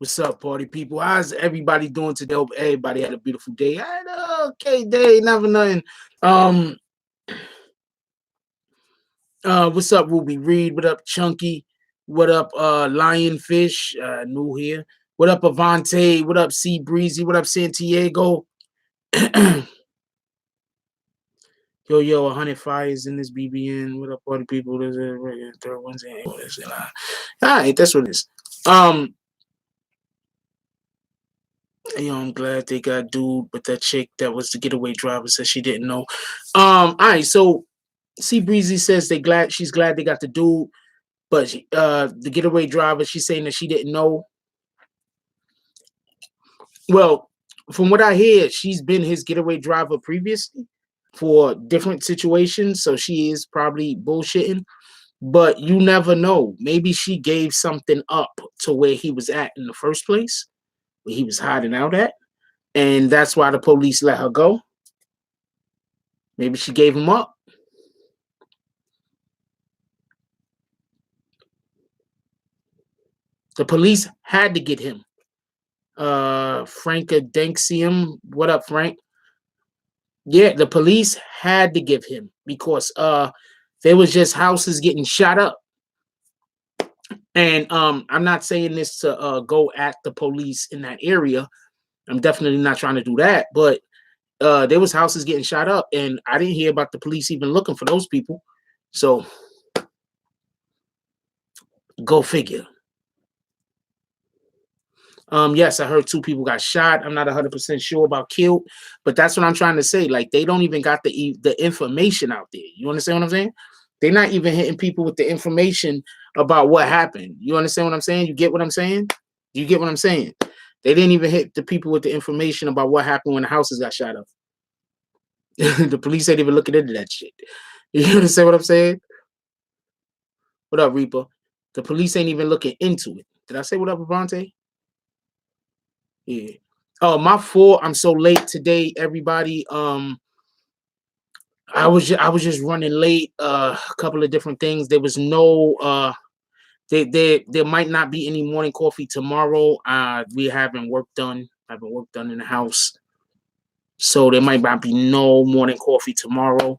What's up, party people? How's everybody doing today? Hope everybody had a beautiful day. I had a okay day, never nothing. Um, what's up, Ruby Reed? What up, Chunky? What up, Lionfish? New here. What up, Avante? What up, Sea Breezy? What up, Santiago? Yo, 100 fires in this BBN. What up, party people? There's a third Wednesday. All right, that's what it is. I'm glad they got dude, but that chick that was the getaway driver said she didn't know. All right, so C Breezy says she's glad they got the dude, but the getaway driver, she's saying that she didn't know. Well, from what I hear, she's been his getaway driver previously for different situations, so she is probably bullshitting. But you never know. Maybe she gave something up to where he was at in the first place, where he was hiding out at. And that's why the police let her go. Maybe she gave him up. The police had to get him. Franka Denksium. What up, Frank? Yeah, the police had to give him because there was just houses getting shot up. And I'm not saying this to go at the police in that area. I'm definitely not trying to do that, but there was houses getting shot up, and I didn't hear about the police even looking for those people. So go figure. Yes, I heard 2 people got shot. I'm not 100% sure about killed, but that's what I'm trying to say. Like, they don't even got the information out there. You understand what I'm saying? They're not even hitting people with the information about what happened. You understand what I'm saying? You get what I'm saying? You get what I'm saying? They didn't even hit the people with the information about what happened when the houses got shot up. The police ain't even looking into that shit. You understand what I'm saying? What up, Reaper? The police ain't even looking into it. Did I say what up, Avante? Yeah. Oh, my fault. I'm so late today, everybody. I was just running late. A couple of different things. There was no there might not be any morning coffee tomorrow. We haven't work done. I haven't work done in the house. So there might not be no morning coffee tomorrow.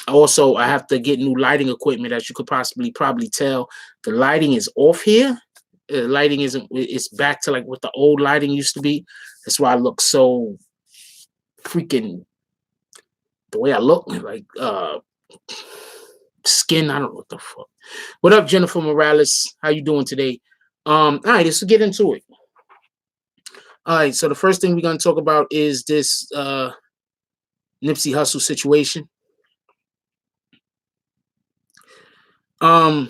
Also, I have to get new lighting equipment. As you could probably tell, the lighting is off here. Lighting it's back to like what the old lighting used to be. That's why I look so freaking the way I look, like skin. I don't know what the fuck. What up, Jennifer Morales? How you doing today? All right, let's get into it. All right, so the first thing we're gonna talk about is this Nipsey Hussle situation. I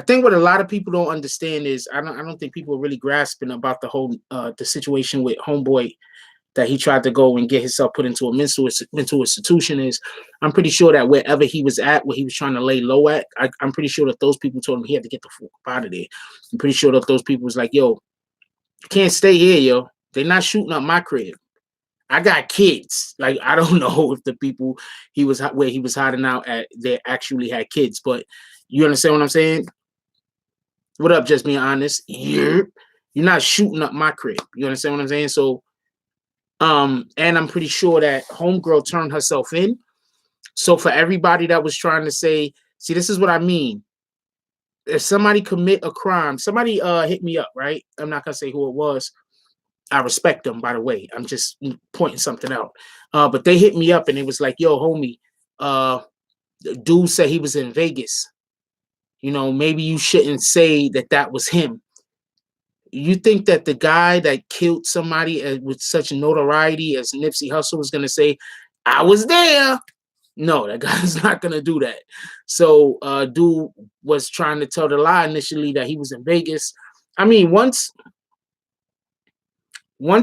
think what a lot of people don't understand is I don't think people are really grasping about the whole the situation with Homeboy that he tried to go and get himself put into a mental institution. Is I'm pretty sure that wherever he was at, where he was trying to lay low at, I'm pretty sure that those people told him he had to get the fuck out of there. I'm pretty sure that those people was like, yo, you can't stay here, yo. They're not shooting up my crib. I got kids. Like, I don't know if the people where he was hiding out at, they actually had kids, but you understand what I'm saying? What up, just being honest? You're not shooting up my crib. You understand what I'm saying? So, and I'm pretty sure that homegirl turned herself in. So for everybody that was trying to say, see, this is what I mean. If somebody commit a crime, somebody hit me up, right? I'm not gonna say who it was. I respect them, by the way. I'm just pointing something out. But they hit me up and it was like, yo, homie, the dude said he was in Vegas. You know, maybe you shouldn't say that was him. You think that the guy that killed somebody with such notoriety as Nipsey Hussle was going to say, I was there? No, that guy's not going to do that. So dude was trying to tell the lie initially that he was in Vegas. I mean, once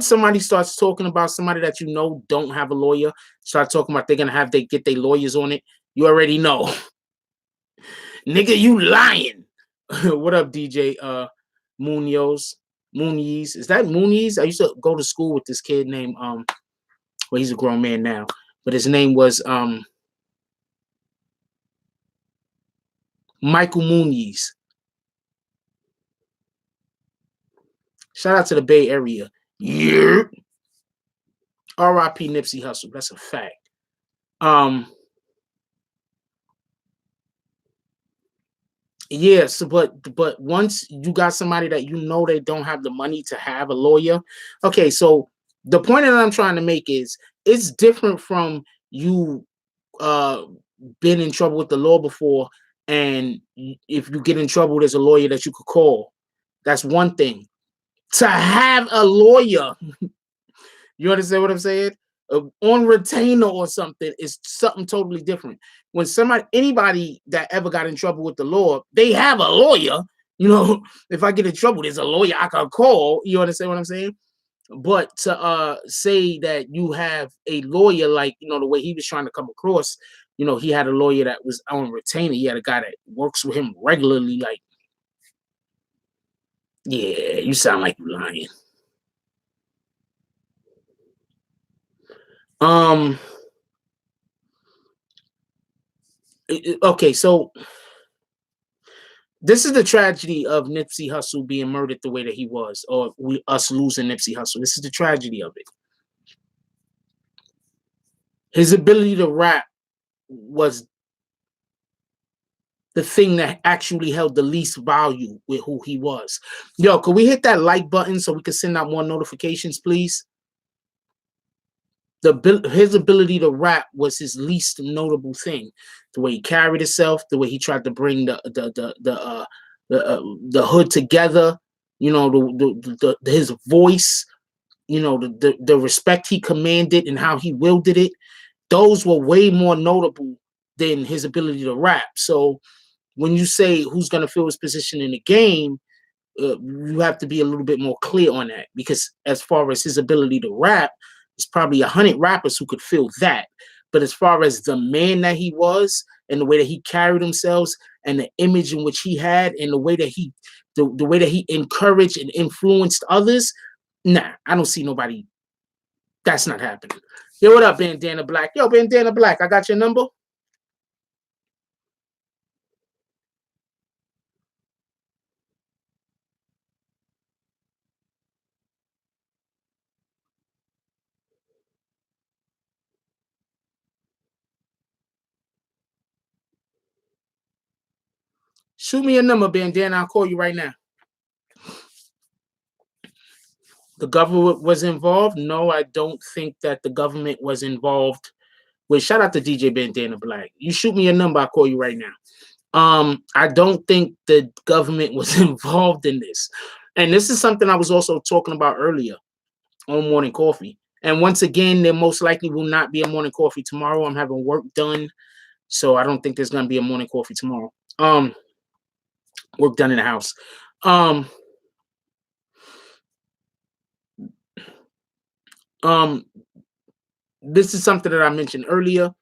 somebody starts talking about somebody that you know don't have a lawyer, start talking about they're going to get their lawyers on it, you already know. Nigga, you lying. What up, DJ Munoz? Muniz. Is that Muniz? I used to go to school with this kid named well, he's a grown man now, but his name was Michael Muniz. Shout out to the Bay Area. Yeah. R.I.P. Nipsey Hussle. That's a fact. Yes, but once you got somebody that you know they don't have the money to have a lawyer, okay. So the point that I'm trying to make is it's different from you uh been in trouble with the law before, and if you get in trouble, there's a lawyer that you could call. That's one thing. To have a lawyer, you understand what I'm saying? On retainer or something is something totally different. When anybody that ever got in trouble with the law, they have a lawyer. You know, if I get in trouble, there's a lawyer I can call. You understand what I'm saying? But to say that you have a lawyer, like, you know, the way he was trying to come across, you know, he had a lawyer that was on retainer. He had a guy that works with him regularly. Like, yeah, you sound like you're lying. Okay, so this is the tragedy of Nipsey Hussle being murdered the way that he was, or us losing Nipsey Hussle. This is the tragedy of it. His ability to rap was the thing that actually held the least value with who he was. Yo, could we hit that like button so we can send out more notifications, please? His ability to rap was his least notable thing. The way he carried himself, the way he tried to bring the hood together, you know, his voice, you know, the respect he commanded and how he wielded it. Those were way more notable than his ability to rap. So when you say who's going to fill his position in the game, you have to be a little bit more clear on that, because as far as his ability to rap, there's probably 100 rappers who could fill that. But as far as the man that he was and the way that he carried himself and the image in which he had and the way that the way that he encouraged and influenced others, nah, I don't see nobody. That's not happening. Yo, what up, Bandana Black? Yo, Bandana Black, I got your number. Shoot me a number, Bandana. I'll call you right now. The government was involved? No, I don't think that the government was involved. Wait, shout out to DJ Bandana Black. You shoot me a number, I'll call you right now. I don't think the government was involved in this. And this is something I was also talking about earlier on Morning Coffee. And once again, there most likely will not be a Morning Coffee tomorrow. I'm having work done, so I don't think there's gonna be a Morning Coffee tomorrow. Work done in the house. This is something that I mentioned earlier.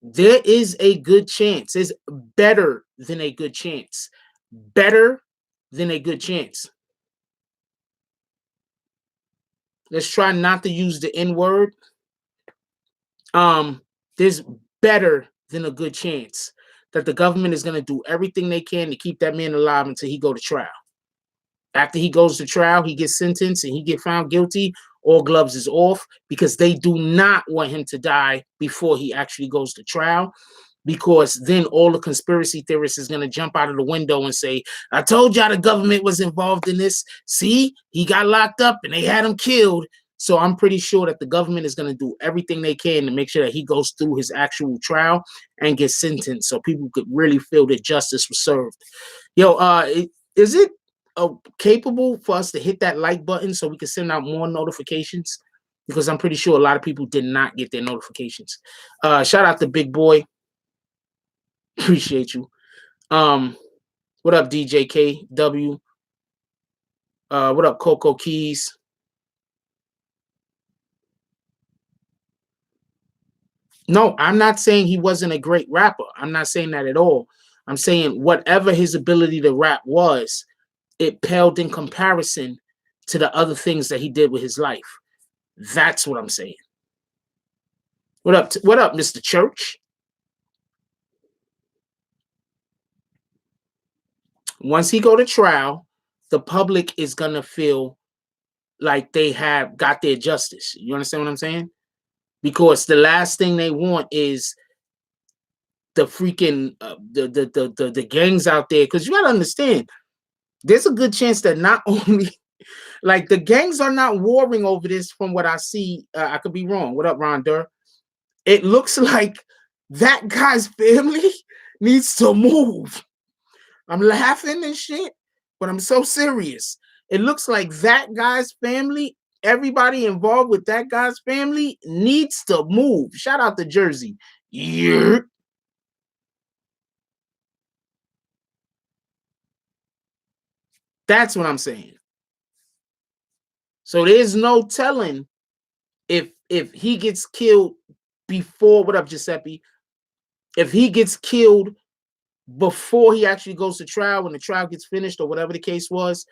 There is a good chance. It's better than a good chance. Better than a good chance. Let's try not to use the N word. There's better than a good chance that the government is going to do everything they can to keep that man alive until he go to trial. After he goes to trial, he gets sentenced and he get found guilty, all gloves is off, because they do not want him to die before he actually goes to trial, because then all the conspiracy theorists is going to jump out of the window and say, I told y'all the government was involved in this. See, he got locked up and they had him killed. So I'm pretty sure that the government is going to do everything they can to make sure that he goes through his actual trial and gets sentenced so people could really feel that justice was served. Yo, is it capable for us to hit that like button so we can send out more notifications? Because I'm pretty sure a lot of people did not get their notifications. Shout out to Big Boy. Appreciate you. What up, DJ KW? What up, Coco Keys? No, I'm not saying he wasn't a great rapper. I'm not saying that at all. I'm saying whatever his ability to rap was, it paled in comparison to the other things that he did with his life. That's what I'm saying. What up, Mr. Church? Once he go to trial, the public is gonna feel like they have got their justice. You understand what I'm saying? Because the last thing they want is the freaking the gangs out there. Because you gotta understand, there's a good chance that not only like the gangs are not warring over this. From what I see, I could be wrong. What up, Ron Durr? It looks like that guy's family needs to move. I'm laughing and shit, but I'm so serious. It looks like that guy's family, everybody involved with that guy's family needs to move. Shout out to Jersey. Yeah. That's what I'm saying. So there's no telling if he gets killed before, what up, Giuseppe? If he gets killed before he actually goes to trial, when the trial gets finished or whatever the case was,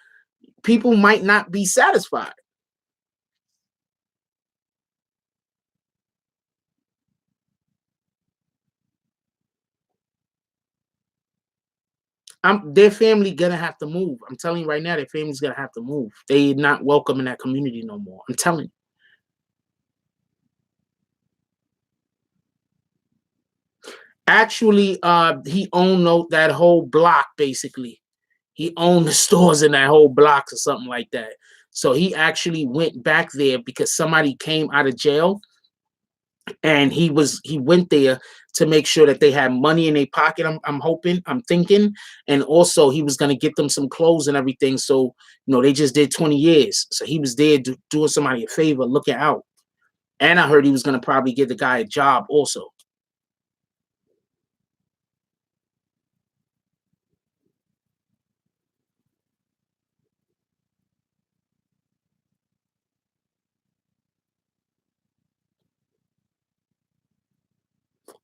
people might not be satisfied. Their family gonna have to move. I'm telling you right now, their family's gonna have to move. They're not welcome in that community no more. I'm telling you. Actually, he owned that whole block, basically. He owned the stores in that whole block or something like that. So he actually went back there because somebody came out of jail, and he went there to make sure that they had money in their pocket. I'm thinking, and also he was going to get them some clothes and everything. So they just did 20 years, so he was there doing somebody a favor, looking out. And I heard he was going to probably give the guy a job also.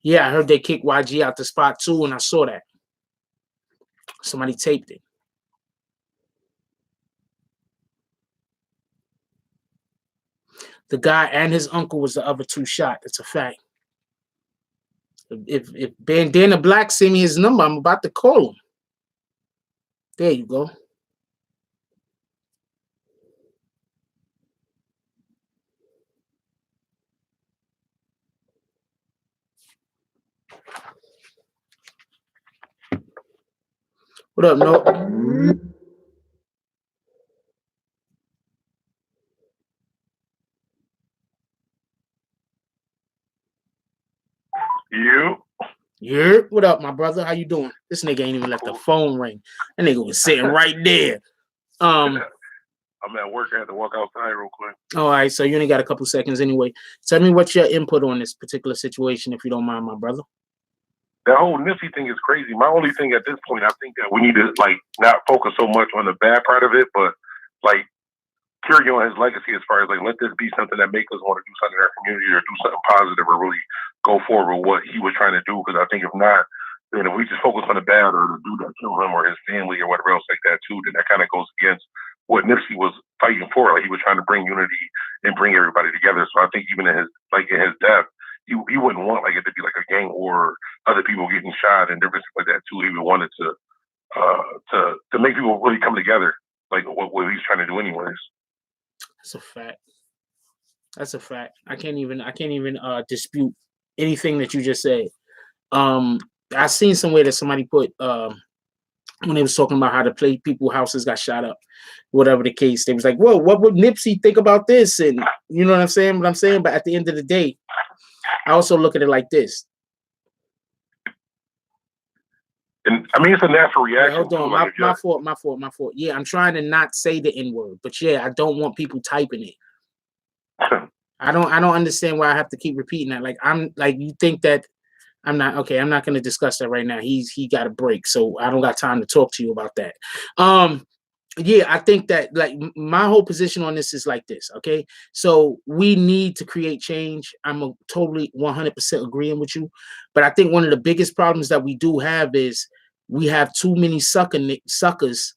Yeah, I heard they kicked YG out the spot too, and I saw that. Somebody taped it. The guy and his uncle was the other two shot. That's a fact. If Bandana Black send me his number, I'm about to call him. There you go. What up, No? You? Yeah. What up, my brother? How you doing? This nigga ain't even let the phone ring. That nigga was sitting right there. I'm at work. I had to walk outside real quick. All right, so you only got a couple seconds anyway. Tell me what's your input on this particular situation, if you don't mind, my brother. That whole Nipsey thing is crazy. My only thing at this point, I think that we need to not focus so much on the bad part of it, but carry on his legacy as far as let this be something that makes us want to do something in our community or do something positive or really go forward with what he was trying to do. Because I think if not, then if we just focus on the bad or the dude that killed him or his family or whatever else like that too, then that kind of goes against what Nipsey was fighting for. He was trying to bring unity and bring everybody together. So I think even in his death, he wouldn't want it to be like a gang or other people getting shot and different stuff like that too. He would want it to make people really come together, what he's trying to do anyways. That's a fact. That's a fact. I can't even dispute anything that you just said. I seen somewhere that somebody put when they was talking about how the people houses got shot up, whatever the case. They was like, "Whoa, what would Nipsey think about this?" And you know what I'm saying? But at the end of the day, I also look at it like this. And I mean, it's a natural reaction. Hold on, my fault. Yeah, I'm trying to not say the N-word, but yeah, I don't want people typing it. I don't understand why I have to keep repeating that. You think that I'm not okay. I'm not going to discuss that right now. He got a break, so I don't got time to talk to you about that. Yeah, I think that my whole position on this is like this. Okay, so we need to create change. I'm totally 100% agreeing with you, but I think one of the biggest problems that we do have is we have too many suckers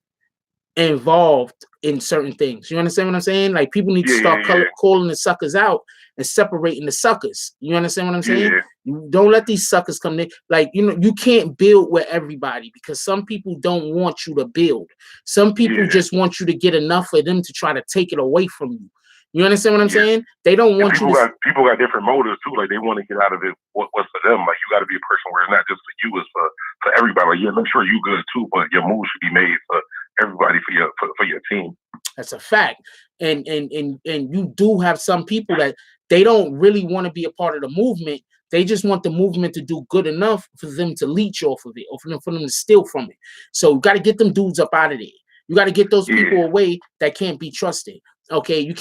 involved in certain things. You understand what I'm saying? People need to start calling the suckers out and separating the suckers. You understand what I'm saying? Yeah. You don't let these suckers come in. Like, you know, you can't build with everybody because some people don't want you to build. Some people just want you to get enough of them to try to take it away from you. You understand what I'm saying? They don't want people you to. People got different motives too. Like they want to get out of it. What's for them? Like you got to be a person where it's not just for you, it's for everybody. Like yeah, make sure you good too, but your move should be made for everybody for your team. That's a fact. And you do have some people that they don't really want to be a part of the movement. They just want the movement to do good enough for them to leech off of it or for them to steal from it. So you got to get them dudes up out of there. You got to get those people away that can't be trusted. Okay, you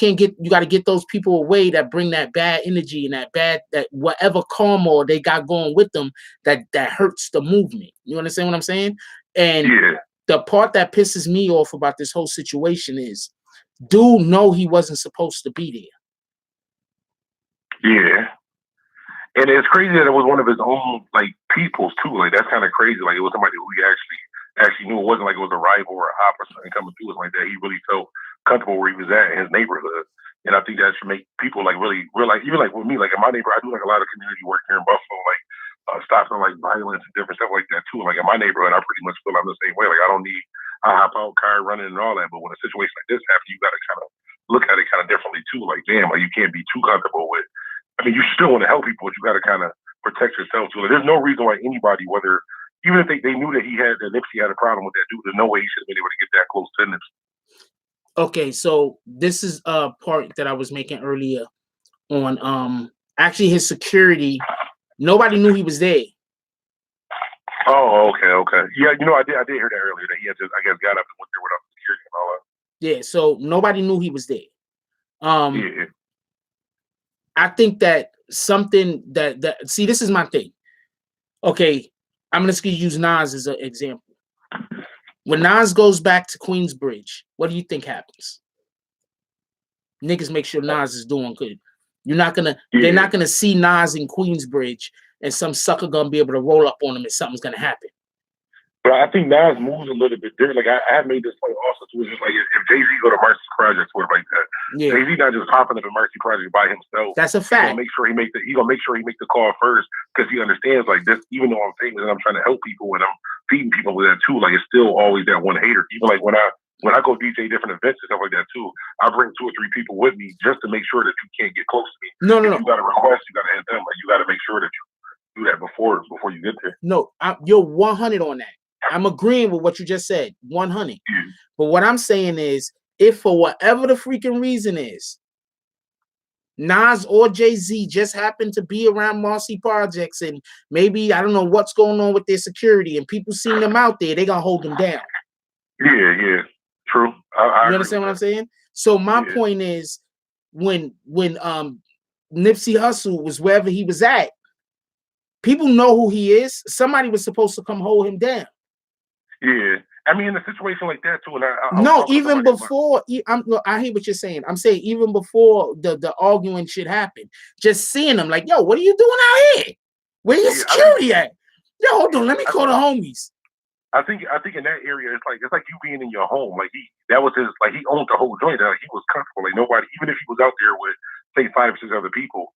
got to get those people away that bring that bad energy and that whatever karma they got going with them that hurts the movement. You understand what I'm saying? And the part that pisses me off about this whole situation is dude know he wasn't supposed to be there. Yeah. And it's crazy that it was one of his own like peoples too. Like that's kind of crazy. Like it was somebody who he actually knew. It wasn't like it was a rival or a hop or something coming through. It was like that. He really felt comfortable where he was at in his neighborhood. And I think that should make people like really realize, even like with me, like in my neighborhood, I do like a lot of community work here in Buffalo, like stopping like violence and different stuff like that too. Like in my neighborhood, I pretty much feel I'm the same way. Like I hop out, car running and all that. But when a situation like this happens, you got to kind of look at it kind of differently too. Like, damn, like you can't be too comfortable with. I mean, you still want to help people, but you got to kind of protect yourself too. Like, there's no reason why anybody, whether even if they knew that Nipsey had a problem with that dude, there's no way he should have been able to get that close to Nipsey. Okay, so this is a part that I was making earlier on actually his security. Nobody knew he was there. Oh, okay. Yeah, you know, I did hear that earlier that he had just, I guess, got up and went there without security and all that. Yeah, so nobody knew he was there. I think that something that see, this is my thing. Okay, I'm just gonna use Nas as an example. When Nas goes back to Queensbridge, what do you think happens? Niggas make sure Nas is doing good. They're not gonna see Nas in Queensbridge and some sucker gonna be able to roll up on him and something's gonna happen. But I think Nas moves a little bit different. Like I have made this point also too. It's just like if Jay-Z go to Mercy Project or like that, Jay-Z not just popping up a Mercy Project by himself. That's a fact. He gonna make sure he make the call first because he understands like this. Even though I'm famous and I'm trying to help people and I'm feeding people with that too, like it's still always that one hater. Even like when I go DJ different events and stuff like that too, I bring 2 or 3 people with me just to make sure that you can't get close to me. No. You got to request, you got to hit them. Like you got to make sure that you do that before you get there. No, you're 100 on that. I'm agreeing with what you just said, 100. But what I'm saying is, if for whatever the freaking reason is, Nas or Jay-Z just happened to be around Marcy Projects and maybe, I don't know what's going on with their security and people seeing them out there, they gonna hold them down. Yeah. True. You understand what I'm saying? So my point is, when Nipsey Hussle was wherever he was at, people know who he is. Somebody was supposed to come hold him down. Yeah, I mean, in a situation like that too, and even before, I hear what you're saying. I'm saying even before the arguing shit happened, just seeing them like, yo, what are you doing out here? Where your security at? Yo, hold on, let me call the homies. I think in that area, it's like you being in your home. Like that was his, like he owned the whole joint. Like he was comfortable. Like nobody, even if he was out there with say 5 or 6 other people,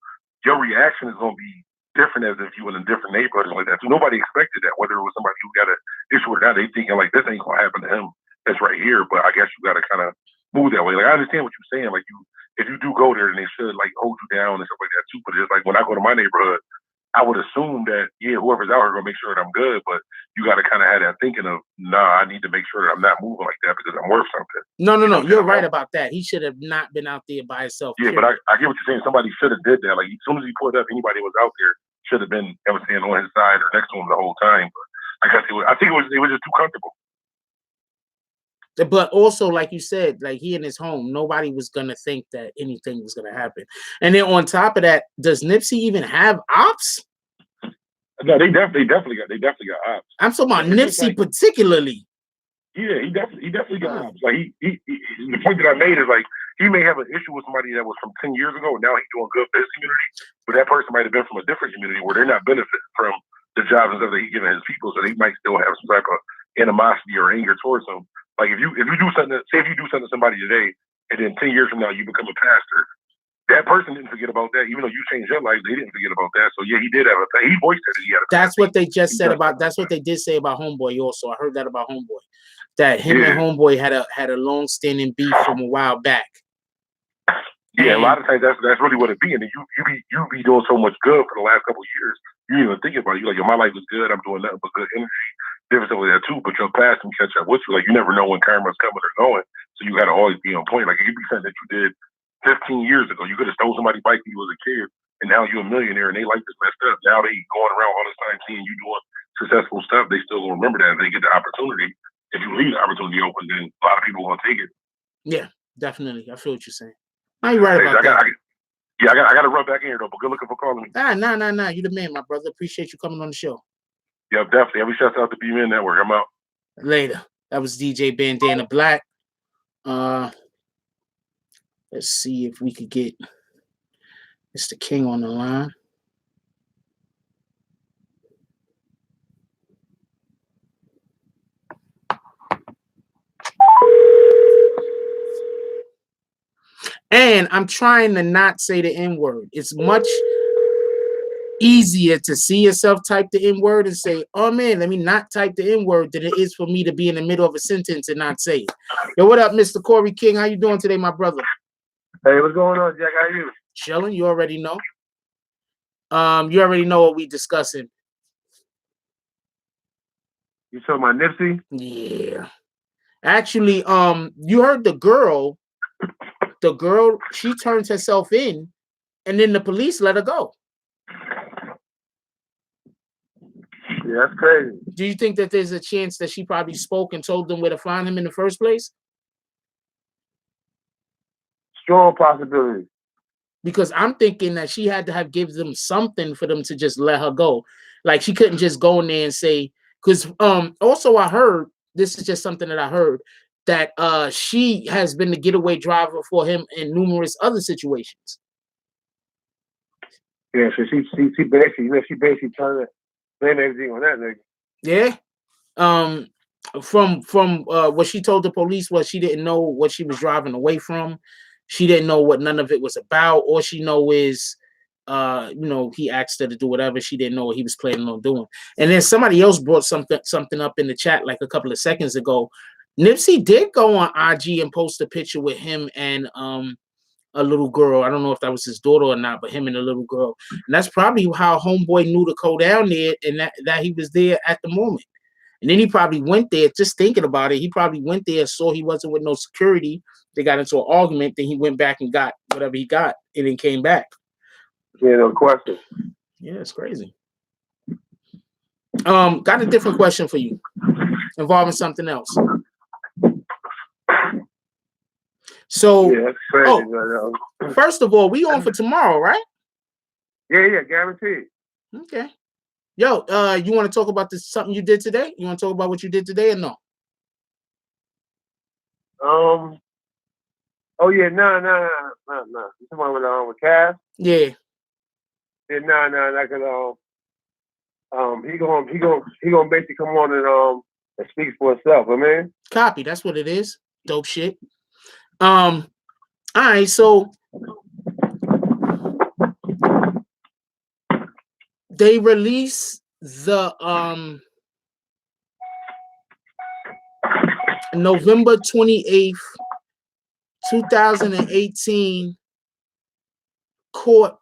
your reaction is gonna be different as if you were in a different neighborhood like that. So nobody expected that, whether it was somebody who got an issue or not. They thinking like this ain't gonna happen to him. That's right here. But I guess you got to kind of move that way. Like I understand what you're saying. Like if you do go there, then they should like hold you down and stuff like that too. But it's like when I go to my neighborhood, I would assume that whoever's out here gonna make sure that I'm good. But you got to kind of have that thinking of I need to make sure that I'm not moving like that because I'm worth something. No, you're right about that. He should have not been out there by himself. Yeah, but I get what you're saying. Somebody should have did that. Like as soon as he pulled up, anybody was out there should have been on his side or next to him the whole time. But I guess I think it was just too comfortable. But also, like you said, like he in his home, nobody was gonna think that anything was gonna happen. And then on top of that, does Nipsey even have ops? No, they definitely got ops. I'm talking about Nipsey particularly. Yeah, he definitely got ops. Like he the point that I made is like he may have an issue with somebody that was from 10 years ago, and now he's doing good for his community. But that person might have been from a different community where they're not benefiting from the jobs and stuff that he's giving his people, so they might still have some type of animosity or anger towards him. Like if you do something, say if you do something to somebody today, and then 10 years from now you become a pastor, that person didn't forget about that. Even though you changed your life, they didn't forget about that. So yeah, he did have a thing. He voiced it. He had a That's what they just said about. That's what they did say about Homeboy. Also, I heard that about Homeboy. That him and Homeboy had a long standing beef from a while back. Yeah, a lot of times that's really what it be. And you be doing so much good for the last couple of years. You didn't even think about it. You're like, yo, my life is good. I'm doing nothing but good energy. Different stuff like that too. But your past can catch up with you. Like you never know when karma's coming or going. So you gotta always be on point. Like it could be something that you did 15 years ago. You could have stole somebody's bike when you was a kid, and now you're a millionaire and they life is messed up. Now they going around all this time seeing you doing successful stuff. They still gonna remember that if they get the opportunity. If you leave the opportunity open, then a lot of people gonna take it. Yeah, definitely. I feel what you're saying. Are you right about that? I got to run back in here though. But good looking for calling me. Nah. You the man, my brother. Appreciate you coming on the show. Yeah, definitely. Every shout out to B-Man Network. I'm out. Later. That was DJ Bandana Black. Let's see if we could get Mr. King on the line. And I'm trying to not say the N-word. It's much easier to see yourself type the N-word and say, oh man, let me not type the N-word than it is for me to be in the middle of a sentence and not say it. Yo, what up, Mr. Corey King? How you doing today, my brother? Hey, what's going on, Jack? How are you? Chilling, you already know. You already know what we discussing. You talking about Nipsey? Yeah. Actually, you heard the girl, she turns herself in, and then the police let her go. Yeah, that's crazy. Do you think that there's a chance that she probably spoke and told them where to find him in the first place? Strong possibility. Because I'm thinking that she had to have given them something for them to just let her go. Like she couldn't just go in there and say, because also I heard, this is just something that I heard, that she has been the getaway driver for him in numerous other situations. Yeah, so she basically trying to blame everything on that nigga. Yeah. From what she told the police was she didn't know what she was driving away from. She didn't know what none of it was about. All she know is, he asked her to do whatever. She didn't know what he was planning on doing. And then somebody else brought something up in the chat like a couple of seconds ago. Nipsey did go on IG and post a picture with him and a little girl. I don't know if that was his daughter or not, but him and a little girl. And that's probably how Homeboy knew to go down there and that he was there at the moment. And then he probably went there, just thinking about it, he probably went there, saw he wasn't with no security. They got into an argument. Then he went back and got whatever he got and then came back. Yeah, no question. Yeah, it's crazy. Got a different question for you involving something else. So, yeah, that's crazy. First of all, we on for tomorrow, right? Yeah, guaranteed. Okay. Yo, you want to talk about something you did today? You want to talk about what you did today or no? Oh yeah, no. You talking about with Cass? Yeah. Yeah, not gonna. He gonna basically come on and speak for himself. I mean, copy. That's what it is. Dope shit. All right. So they released the November 28th, 2018 court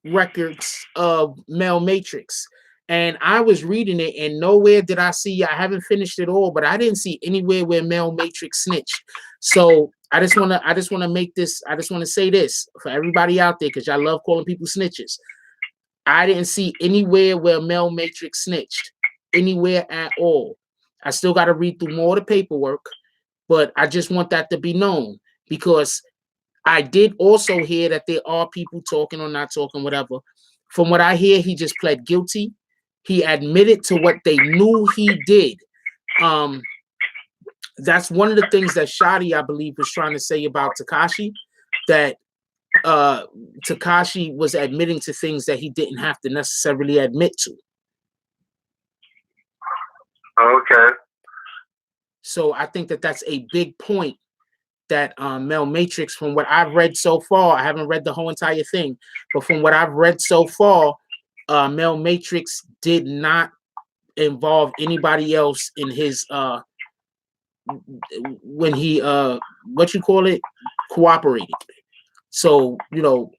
records of Mel Matrix. And I was reading it and nowhere did I see, I haven't finished it all, but I didn't see anywhere where Mel Matrix snitched. So I just want to say this for everybody out there, because y'all love calling people snitches. I didn't see anywhere where Mel Matrix snitched, anywhere at all. I still got to read through more of the paperwork, but I just want that to be known, because I did also hear that there are people talking or not talking, whatever. From what I hear, he just pled guilty. He admitted to what they knew he did. That's one of the things that Shotty, I believe, was trying to say about Tekashi, that Tekashi was admitting to things that he didn't have to necessarily admit to. Okay. So I think that that's a big point that Mel Matrix, from what I've read so far, I haven't read the whole entire thing, but from what I've read so far, Mel Matrix did not involve anybody else in his when he cooperated. So, you know,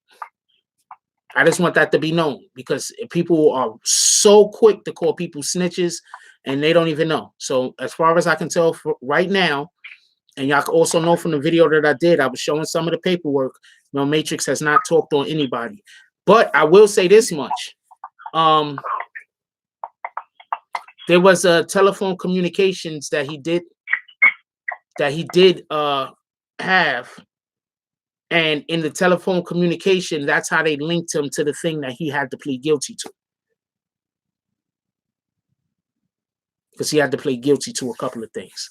I just want that to be known, because people are so quick to call people snitches and they don't even know. So as far as I can tell right now, and y'all also know from the video that I did, I was showing some of the paperwork. No, Matrix has not talked on anybody. But I will say this much. There was a telephone communications that he did have. And in the telephone communication, that's how they linked him to the thing that he had to plead guilty to. Because he had to plead guilty to a couple of things.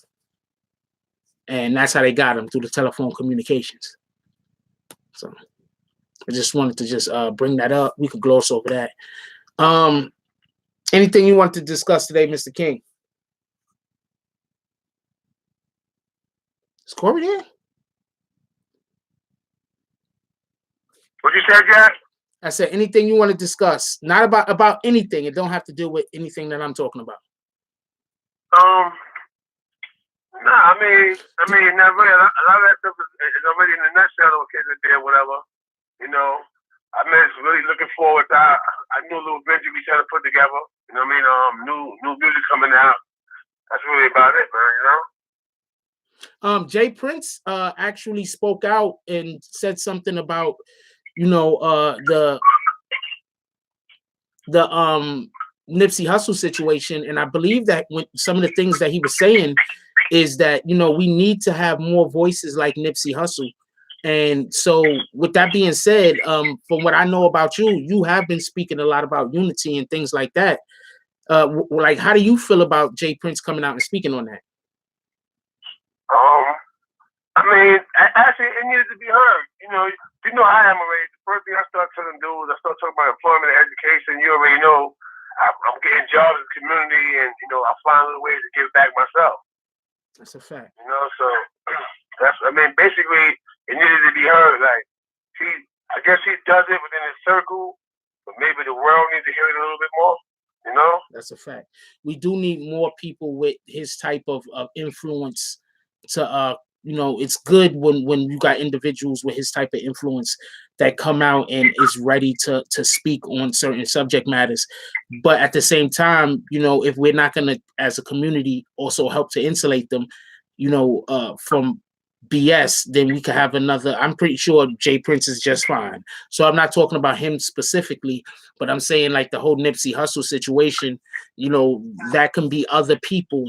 And that's how they got him, through the telephone communications. So I just wanted to just bring that up. We could gloss over that. Anything you want to discuss today, Mr. King? Is Corey there? What you said, Jack? I said anything you want to discuss, not about anything. It don't have to do with anything that I'm talking about. Nah, I mean, not really. A lot of that stuff is already in a nutshell, okay, there, whatever. You know, I mean, it's really looking forward to I knew a little venture we trying to put together. You know what I mean? New music coming out. That's really about it, man. You know. Jay Prince actually spoke out and said something about, you know, the Nipsey Hussle situation, and I believe that when some of the things that he was saying is that, you know, we need to have more voices like Nipsey Hussle. And so with that being said, from what I know about you, you have been speaking a lot about unity and things like that. Like, how do you feel about Jay Prince coming out and speaking on that? I mean, actually, it needed to be heard. You know how I am already. The first thing I start telling dudes, I start talking about employment and education. You already know I'm getting jobs in the community, and, you know, I find little ways to give back myself. That's a fact. You know, so basically, it needed to be heard. Like, I guess he does it within his circle, but maybe the world needs to hear it a little bit more. You know? That's a fact. We do need more people with his type of influence to, you know, it's good when you got individuals with his type of influence that come out and is ready to speak on certain subject matters. But at the same time, you know, if we're not going to, as a community, also help to insulate them, you know, from BS, then we could have another. I'm pretty sure Jay Prince is just fine. So I'm not talking about him specifically, but I'm saying like the whole Nipsey Hussle situation, you know, that can be other people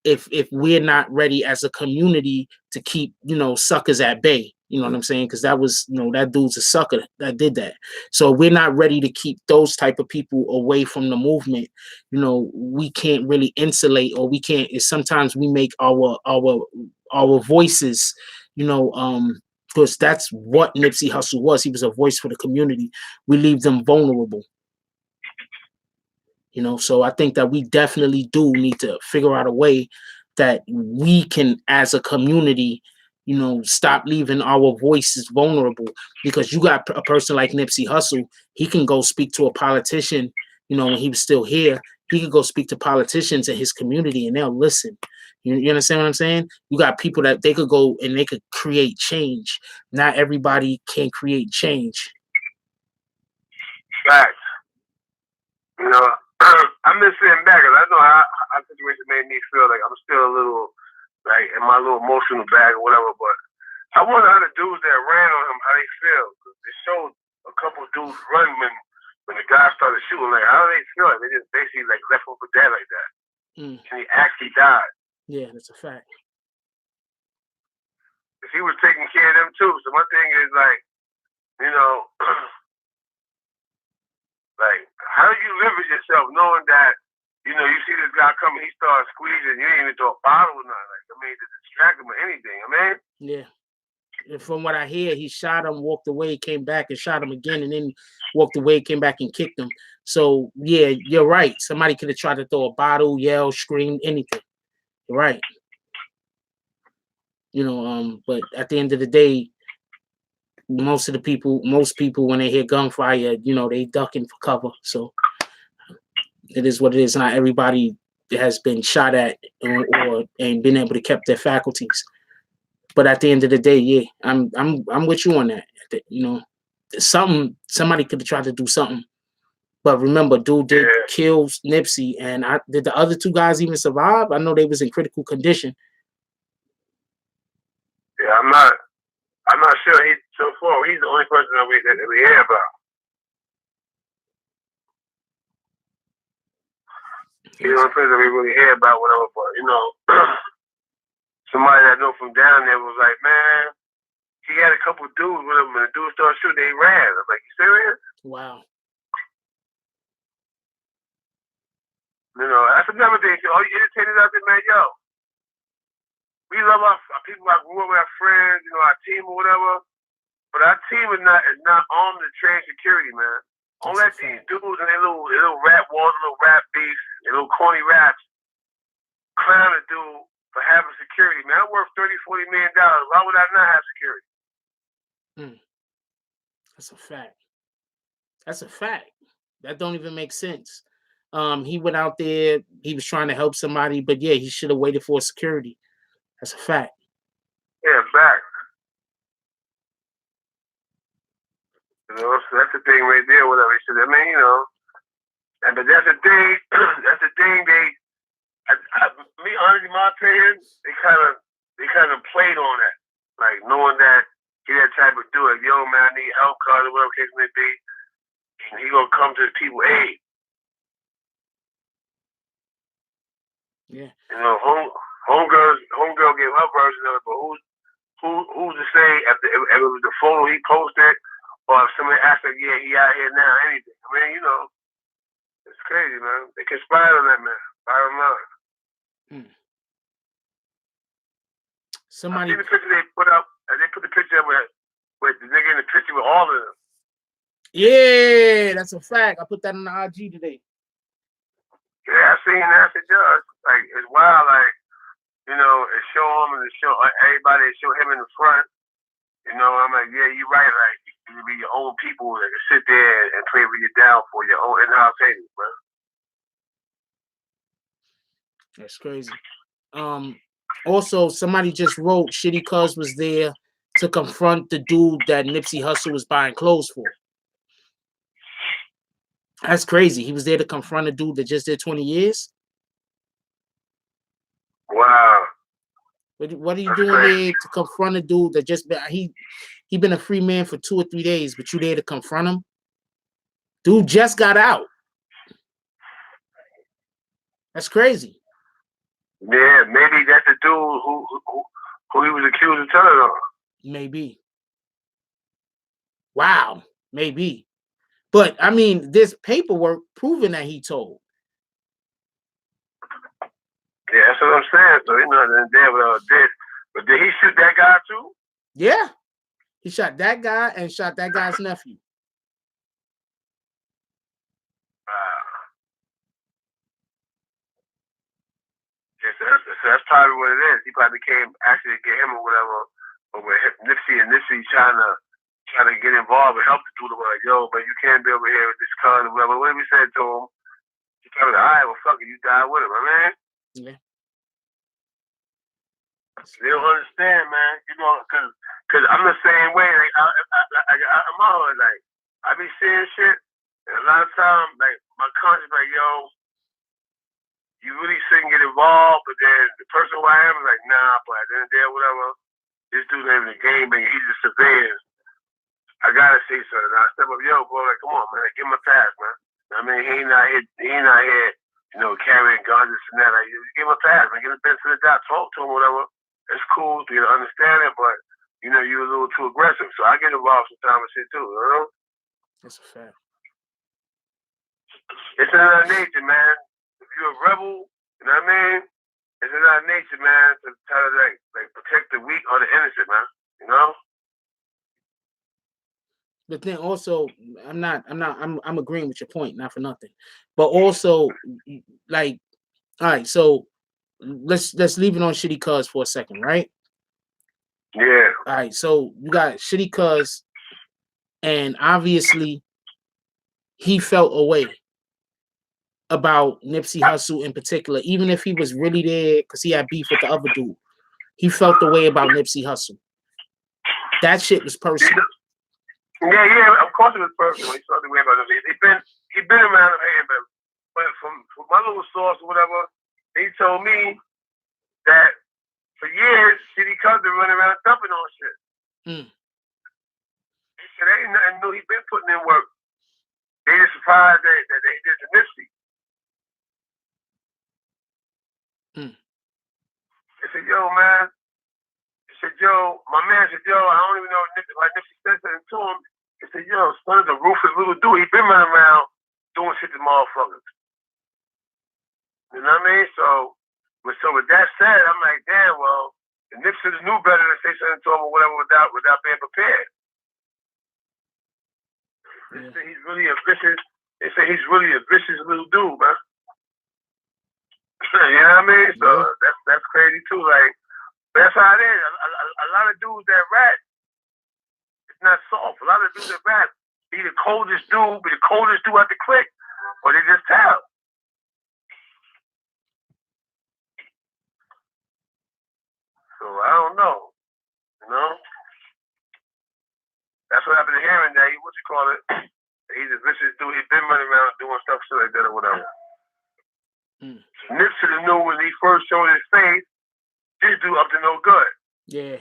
if we're not ready as a community to keep, you know, suckers at bay. You know what I'm saying? Because that was, you know, that dude's a sucker that did that. So we're not ready to keep those type of people away from the movement. You know, we can't really insulate, or we can't. Sometimes we make our voices, you know, because that's what Nipsey Hussle was. He was a voice for the community. We leave them vulnerable. You know, so I think that we definitely do need to figure out a way that we can, as a community, you know, stop leaving our voices vulnerable. Because you got a person like Nipsey Hussle, he can go speak to a politician, you know, when he was still here. He could go speak to politicians in his community and they'll listen. You understand what I'm saying? You got people that they could go and they could create change. Not everybody can create change. Facts. You know, I'm just sitting back, because I know how our situation made me feel. Like, I'm still a little, like, in my little emotional bag or whatever. But I wonder how the dudes that ran on him, how they feel. Cause they showed a couple of dudes run when the guy started shooting. Like, how do they feel? Like, they just basically like left him for dead like that. And he actually died. Yeah, that's a fact. Because he was taking care of them too. So my thing is, like, you know, like, how do you live with yourself knowing that, you know, you see this guy coming, he starts squeezing, you ain't even throw a bottle or nothing. Like, I mean, to distract him or anything, I mean? Yeah. And from what I hear, he shot him, walked away, came back and shot him again, and then walked away, came back and kicked him. So, yeah, you're right. Somebody could have tried to throw a bottle, yell, scream, anything. You're right. you know. But at the end of the day, most people when they hear gunfire, you know, they ducking for cover. So it is what it is. Not everybody has been shot at or ain't been able to keep their faculties. But at the end of the day, yeah, I'm with you on that. You know, somebody could have tried to do something. But remember, dude did kill Nipsey, and did the other two guys even survive? I know they was in critical condition. Yeah, I'm not sure. So far, he's the only person that we hear about. He's the only person that we really hear about, whatever. But you know, somebody that I know from down there was like, man, he had a couple dudes with him, and the dudes started shooting. They ran. I'm like, you serious? Wow. You know, that's another thing. All you entertainers out there, man, yo, we love our people. I grew up with, our friends, you know, our team or whatever. But our team is not armed to train security, man. Don't let these dudes and their little rap wars, little rap beefs, their little corny raps clown a dude for having security, man. I'm worth $30-40 million. Why would I not have security? That's a fact. That's a fact. That don't even make sense. He went out there, he was trying to help somebody, but yeah, he should have waited for security. That's a fact. Yeah, fact. You know, so that's the thing right there, whatever. I mean, you know, but that's the thing. That's the thing. Me, honestly, my opinion, they kind of played on that, like knowing that he that type of dude. Like, yo, man, I need help, card or whatever case may be. And he gonna come to the people aid. Yeah. You know, homegirl gave her version of it, but who's to say if it was the photo he posted, or if somebody asked like, yeah, he out here now, anything. I mean, you know, it's crazy, man. They conspired on that, man. Bottom line. Somebody. I see the picture they put up. They put the picture up with the nigga in the picture with all of them. Yeah, that's a fact. I put that on the IG today. Yeah, I seen that. It does. Like, it's wild. Like, you know, it show him and it show everybody. It show him in the front. You know, I'm like, yeah, you're right. Like, you can be your own people that can sit there and pray for you down for your own in-house savings, bro. That's crazy. Also, somebody just wrote Shitty Cuz was there to confront the dude that Nipsey Hussle was buying clothes for. That's crazy. He was there to confront a dude that just did 20 years. Wow. What are you doing there to confront a dude that just he been a free man for 2 or 3 days, but you there to confront him? Dude just got out. That's crazy. Yeah, maybe that's the dude who he was accused of telling on. Maybe. Wow. Maybe. But I mean, there's paperwork proving that he told. Yeah, that's what I'm saying. So you know, did. But did he shoot that guy too? Yeah. He shot that guy and shot that guy's nephew. Yeah, so that's probably what it is. He probably came actually to get him or whatever. But with Nipsey trying to get involved and help the dude, like, yo, but you can't be over here with this con or whatever. What we said to him, he probably like, all right, well, fuck it, you die with him, man. Yeah. They don't understand, man. You know, cause I'm the same way. Like, I'm always like, I be seeing shit, and a lot of times, like, my conscience, like, yo, you really shouldn't get involved. But then the person who I am is like, nah, but at the end of the day, whatever. This dude ain't in the game, man. He's just surveilling. I gotta say something. I step up, yo, bro. Like, come on, man. Give him a pass, man. I mean, he ain't out here, you know, carrying guns and that. Like, give him a pass, man. Give him a benefit of the doubt. Talk to him, whatever. It's cool for you to understand it, but you know, you're a little too aggressive. So I get involved sometimes and shit too, you know? That's a fact. It's in our nature, man. If you're a rebel, you know what I mean? It's in our nature, man, to try to like protect the weak or the innocent, man. You know? But then also, I'm agreeing with your point, not for nothing. But also, like, all right, so let's leave it on Shitty Cuz for a second, right? Yeah. All right, so you got Shitty Cuz, and obviously he felt a way about Nipsey Hussle in particular, even if he was really there because he had beef with the other dude. He felt the way about Nipsey Hussle. That shit was personal. Yeah, of course it was personal. He felt the way about him. He been around him, but from my little source or whatever, he told me that for years, Shitty Cuz been running around dumping on shit. He said ain't nothing new. He been putting in work. They just surprised that they did the Nipsey. They said, yo, man. He said, yo, my man said, yo, I don't even know why Nipsey said something to him. He said, yo, son is a ruthless little dude. He been running around doing shit to motherfuckers. You know what I mean? So with that said, I'm like, damn, well, the Nipsey knew better to say something to him or whatever without being prepared. They say he's really a vicious. They say he's really a vicious little dude, man. You know what I mean? So that's crazy too. Like that's how it is. A lot of dudes that rap, it's not soft. A lot of dudes that rap be the coldest dude at the clique, or they just tell. So I don't know. You know? That's what happened to him and that. What you call it? He's a vicious dude. He's been running around doing stuff shit like that or whatever. Nipsey knew when he first showed his face, this dude up to no good. Yeah.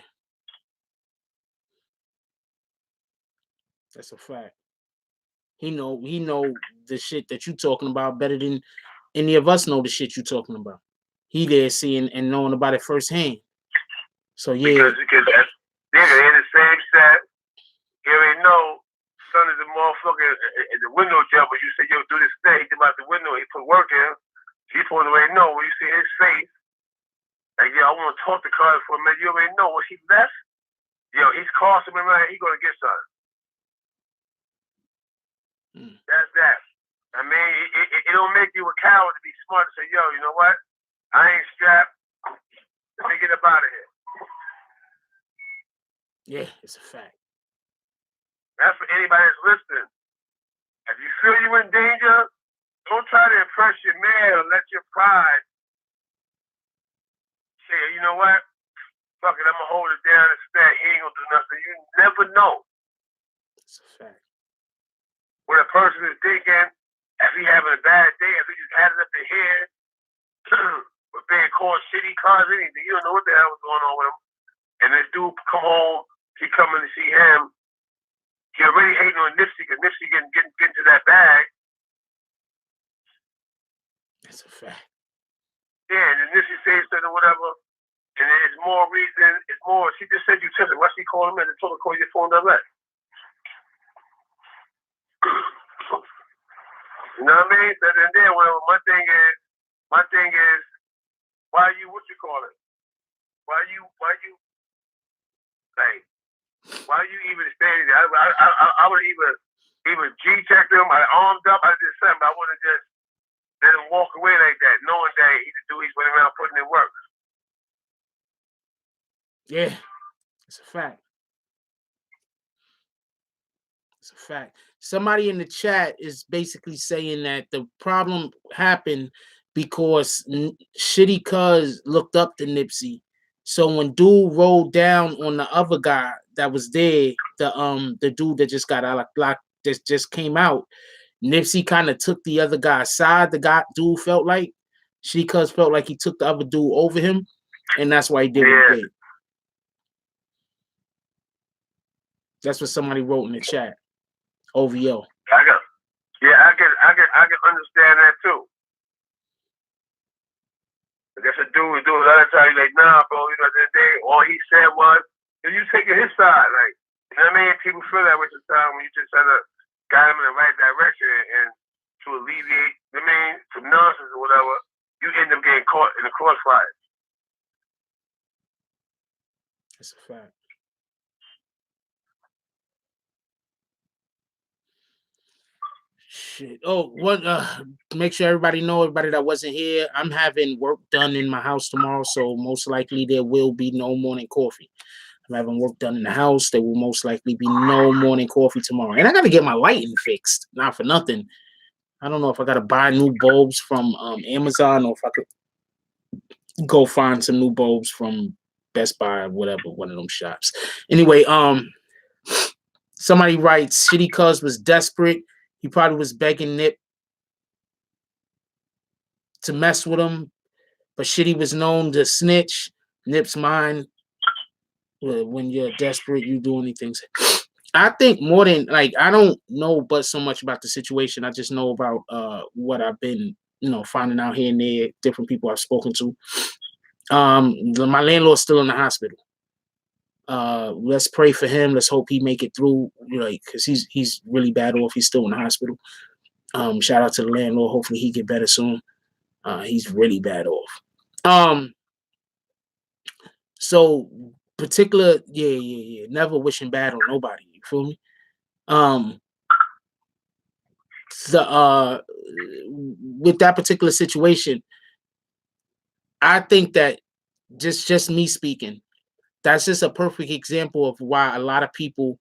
That's a fact. He know the shit that you talking about better than any of us know the shit you talking about. He there seeing and knowing about it firsthand. So yeah. Because they're in the same set. You already know son is a motherfucker at the window jumper. You say, yo, do this thing. He come out the window. He put work in. He supposed to already know when you see his face. Like, yo, I want to talk to Carter for a minute. You already know when he left. Yo, he's crossing him around. He's going to get something. That's that. I mean, it don't make you a coward to be smart and say, yo, you know what? I ain't strapped. Let me get up out of here. Yeah, it's a fact. That's for anybody that's listening. If you feel you're in danger, don't try to impress your man or let your pride say, you know what? Fuck it, I'm going to hold it down and stay. He ain't going to do nothing. You never know. It's a fact. What a person is thinking, if he having a bad day, if he just had it up to here, with being called Shitty Cuz, anything, you don't know what the hell was going on with him. And this dude come home, he coming to see him. He already hating on Nipsey because Nipsey getting to that bag. That's a fact. Yeah, and then Nipsey says something or whatever, and then it's more reason, it's more, she just said you took it. Why she called him and told her to call your phone direct? You know what I mean? So then there, whatever. My thing is, why you, what you call it? Why you even standing there? I would even G-checked him, I armed up, I did something, but I wouldn't just let him walk away like that, knowing that he's went around putting in work. Yeah, it's a fact. It's a fact. Somebody in the chat is basically saying that the problem happened because Shitty Cuz looked up to Nipsey. So when dude rolled down on the other guy that was there, the dude that just got out of block just came out, Nipsey kind of took the other guy's side. Dude felt like Shitty Cuz felt like he took the other dude over him, and that's why he did what he did. That's what somebody wrote in the chat. OVO. I can understand that too. I guess a dude do it other time. He's like, nah, bro. You know, the day all he said was, "You taking his side?" Like, you know what I mean? People feel that way sometimes when you just try to guide them in the right direction and to alleviate, I mean, some nonsense or whatever. You end up getting caught in the crossfire. That's a fact. Shit. Oh, what? Make sure everybody that wasn't here, I'm having work done in my house tomorrow, so most likely there will be no morning coffee. I'm having work done in the house. There will most likely be no morning coffee tomorrow. And I got to get my lighting fixed. Not for nothing. I don't know if I got to buy new bulbs from Amazon or if I could go find some new bulbs from Best Buy or whatever, one of them shops. Anyway, somebody writes, Shitty Cuz was desperate. He probably was begging Nip to mess with him, but Shitty was known to snitch. Nip's mind, when you're desperate, you do anything. I think more than, like, I don't know but so much about the situation. I just know about what I've been, finding out here and there, different people I've spoken to. My landlord's still in the hospital. Let's pray for him. Let's hope he make it through, because he's really bad off. He's still in the hospital. Shout out to the landlord. Hopefully he get better soon. He's really bad off. So particular, yeah. Never wishing bad on nobody. You feel me? With that particular situation, I think that just me speaking, that's just a perfect example of why a lot of people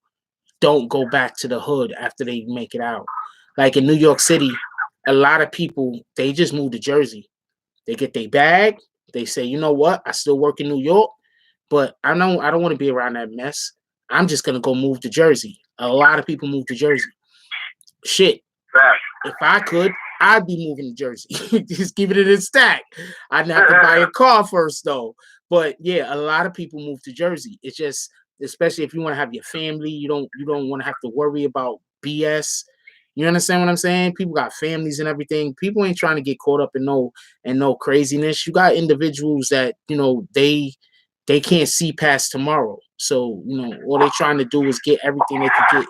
don't go back to the hood after they make it out. Like in New York City, a lot of people, they just move to Jersey. They get their bag. They say, you know what? I still work in New York, but I don't want to be around that mess. I'm just gonna go move to Jersey. A lot of people move to Jersey. Shit. If I could, I'd be moving to Jersey. Just keeping it in stack. I'd have to buy a car first, though. But yeah, a lot of people move to Jersey. It's just, especially if you want to have your family, you don't want to have to worry about BS. You understand what I'm saying? People got families and everything. People ain't trying to get caught up in no craziness. You got individuals that, they can't see past tomorrow. So, all they're trying to do is get everything they can get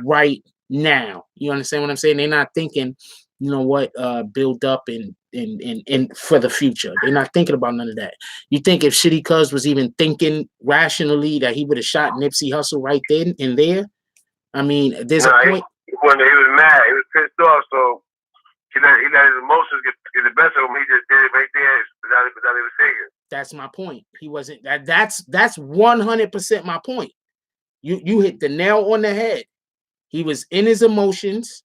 right now. You understand what I'm saying? They're not thinking, build up and for the future. They're not thinking about none of that. You think if Shitty Cuz was even thinking rationally that he would have shot Nipsey Hussle right then and there? I mean, there's a point. He was mad. He was pissed off. So he let his emotions get the best of him. He just did it right there without even thinking. That's my point. He wasn't that. That's 100% my point. You hit the nail on the head. He was in his emotions.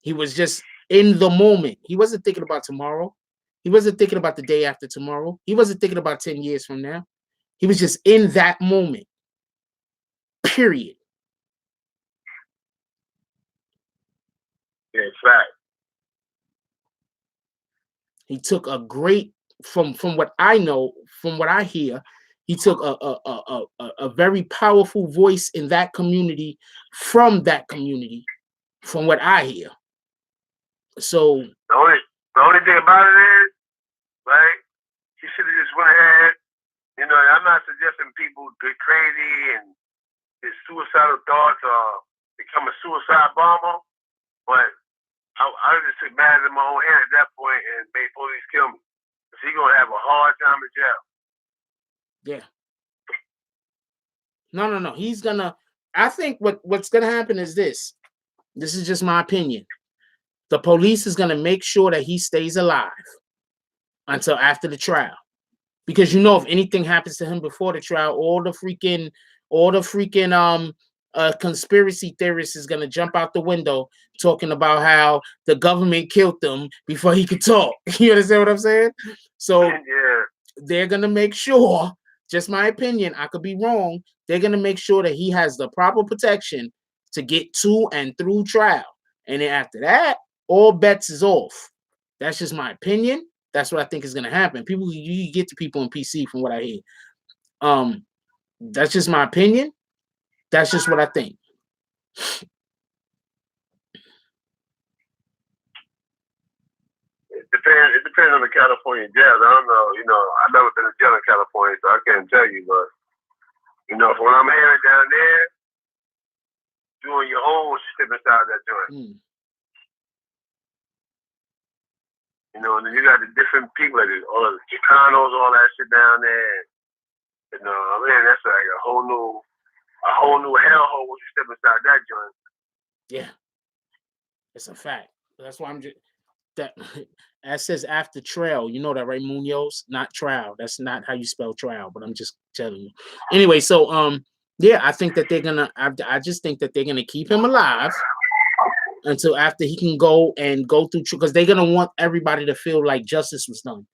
He was just in the moment. He wasn't thinking about tomorrow. He wasn't thinking about the day after tomorrow. He wasn't thinking about 10 years from now. He was just in that moment. Period. Yeah, fact. He took a great, from what I know, from what I hear, he took a very powerful voice in that community, from that community, from what I hear. So the only thing about it is, right? He should have just went ahead. I'm not suggesting people get crazy and get suicidal thoughts or become a suicide bomber, but I just took matters in my own hand at that point and made police kill me. Because he's gonna have a hard time in jail. Yeah. No. He's gonna. I think what's gonna happen is this. This is just my opinion. The police is gonna make sure that he stays alive until after the trial, because if anything happens to him before the trial, all the freaking conspiracy theorist is gonna jump out the window talking about how the government killed them before he could talk. You understand what I'm saying? So they're gonna make sure, just my opinion, I could be wrong, they're gonna make sure that he has the proper protection to get to and through trial. And then after that, all bets is off. That's just my opinion. That's what I think is gonna happen. People, you get to people in PC from what I hear. That's just my opinion. That's just what I think. It depends on the California jail. I don't know. I've never been to jail in California, so I can't tell you. But from what I'm hearing down there, doing your own step inside that joint. And then you got the different people, like all of the Chicanos, all that shit down there. That's like a whole new hellhole when you step inside that joint. Yeah, it's a fact. That's why I'm just that. That says after trail. You know that, right, Munoz? Not trial. That's not how you spell trial. But I'm just telling you. Anyway, so Yeah, I think that they're gonna. I just think that they're gonna keep him alive until after he can go through, because they're gonna want everybody to feel like justice was done.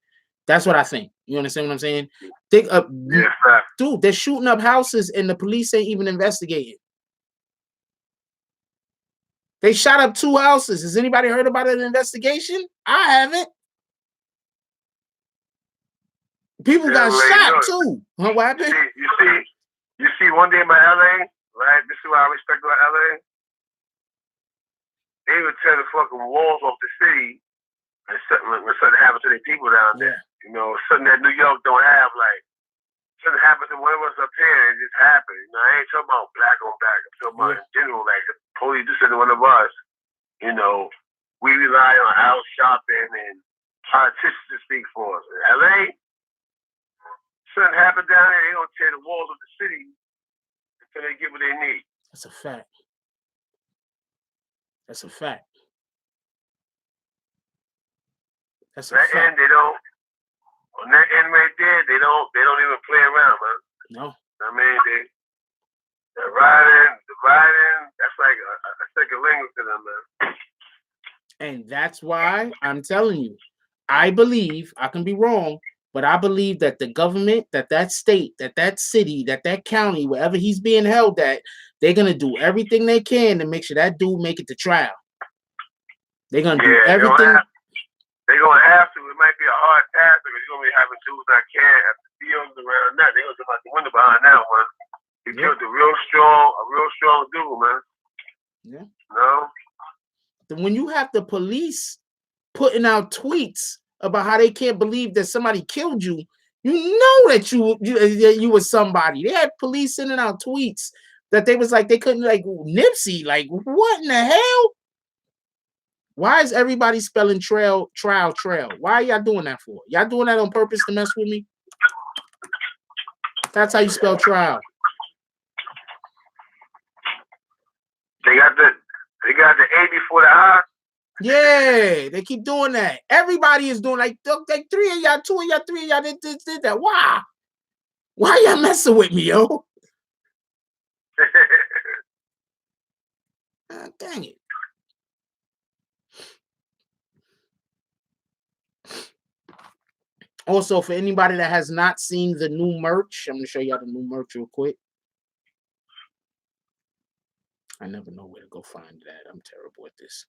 That's what I think. You understand what I'm saying? They, dude, they're shooting up houses and the police ain't even investigating. They shot up 2 houses. Has anybody heard about an investigation? I haven't. People got shot too. Huh, what happened? You see, one day in my LA, right? This is what I respect about LA. They would tear the fucking walls off the city and when something happens to the people down there. You know, something that New York don't have, like something happens to one of us up here, it just happened. You know, I ain't talking about black on black. I'm talking about in general, like the police do something to one of us. You know, we rely on house shopping and politicians to speak for us. In LA, something happened down there, they don't tear the walls of the city until they get what they need. That's a fact. That's a fact. That's a fact. And they don't. On that end right there, they don't even play around, man. No. I mean, the riding, that's like a second language to them, man. And that's why I'm telling you, I believe, I can be wrong, but I believe that the government, that state, that city, that county, wherever he's being held at, they're gonna do everything they can to make sure that dude make it to trial. They're gonna do everything. They're gonna have to. It might be a hard task because you're gonna be having dudes that can't have the fields around that. They're gonna jump out the window behind that one. He killed a real strong dude, man. Yeah. No. When you have the police putting out tweets about how they can't believe that somebody killed you, you know that you was somebody. They had police sending out tweets that they was like they couldn't, like, Nipsey, like, what in the hell? Why is everybody spelling trial? Why are y'all doing that for? Y'all doing that on purpose to mess with me? That's how you spell trial. They got the A before the I. Yeah, they keep doing that. Everybody is doing like 3 of y'all, 2 of y'all, 3 of y'all did that. Why? Why y'all messing with me, yo? Dang it. Also, for anybody that has not seen the new merch, I'm going to show y'all the new merch real quick. I never know where to go find that. I'm terrible at this.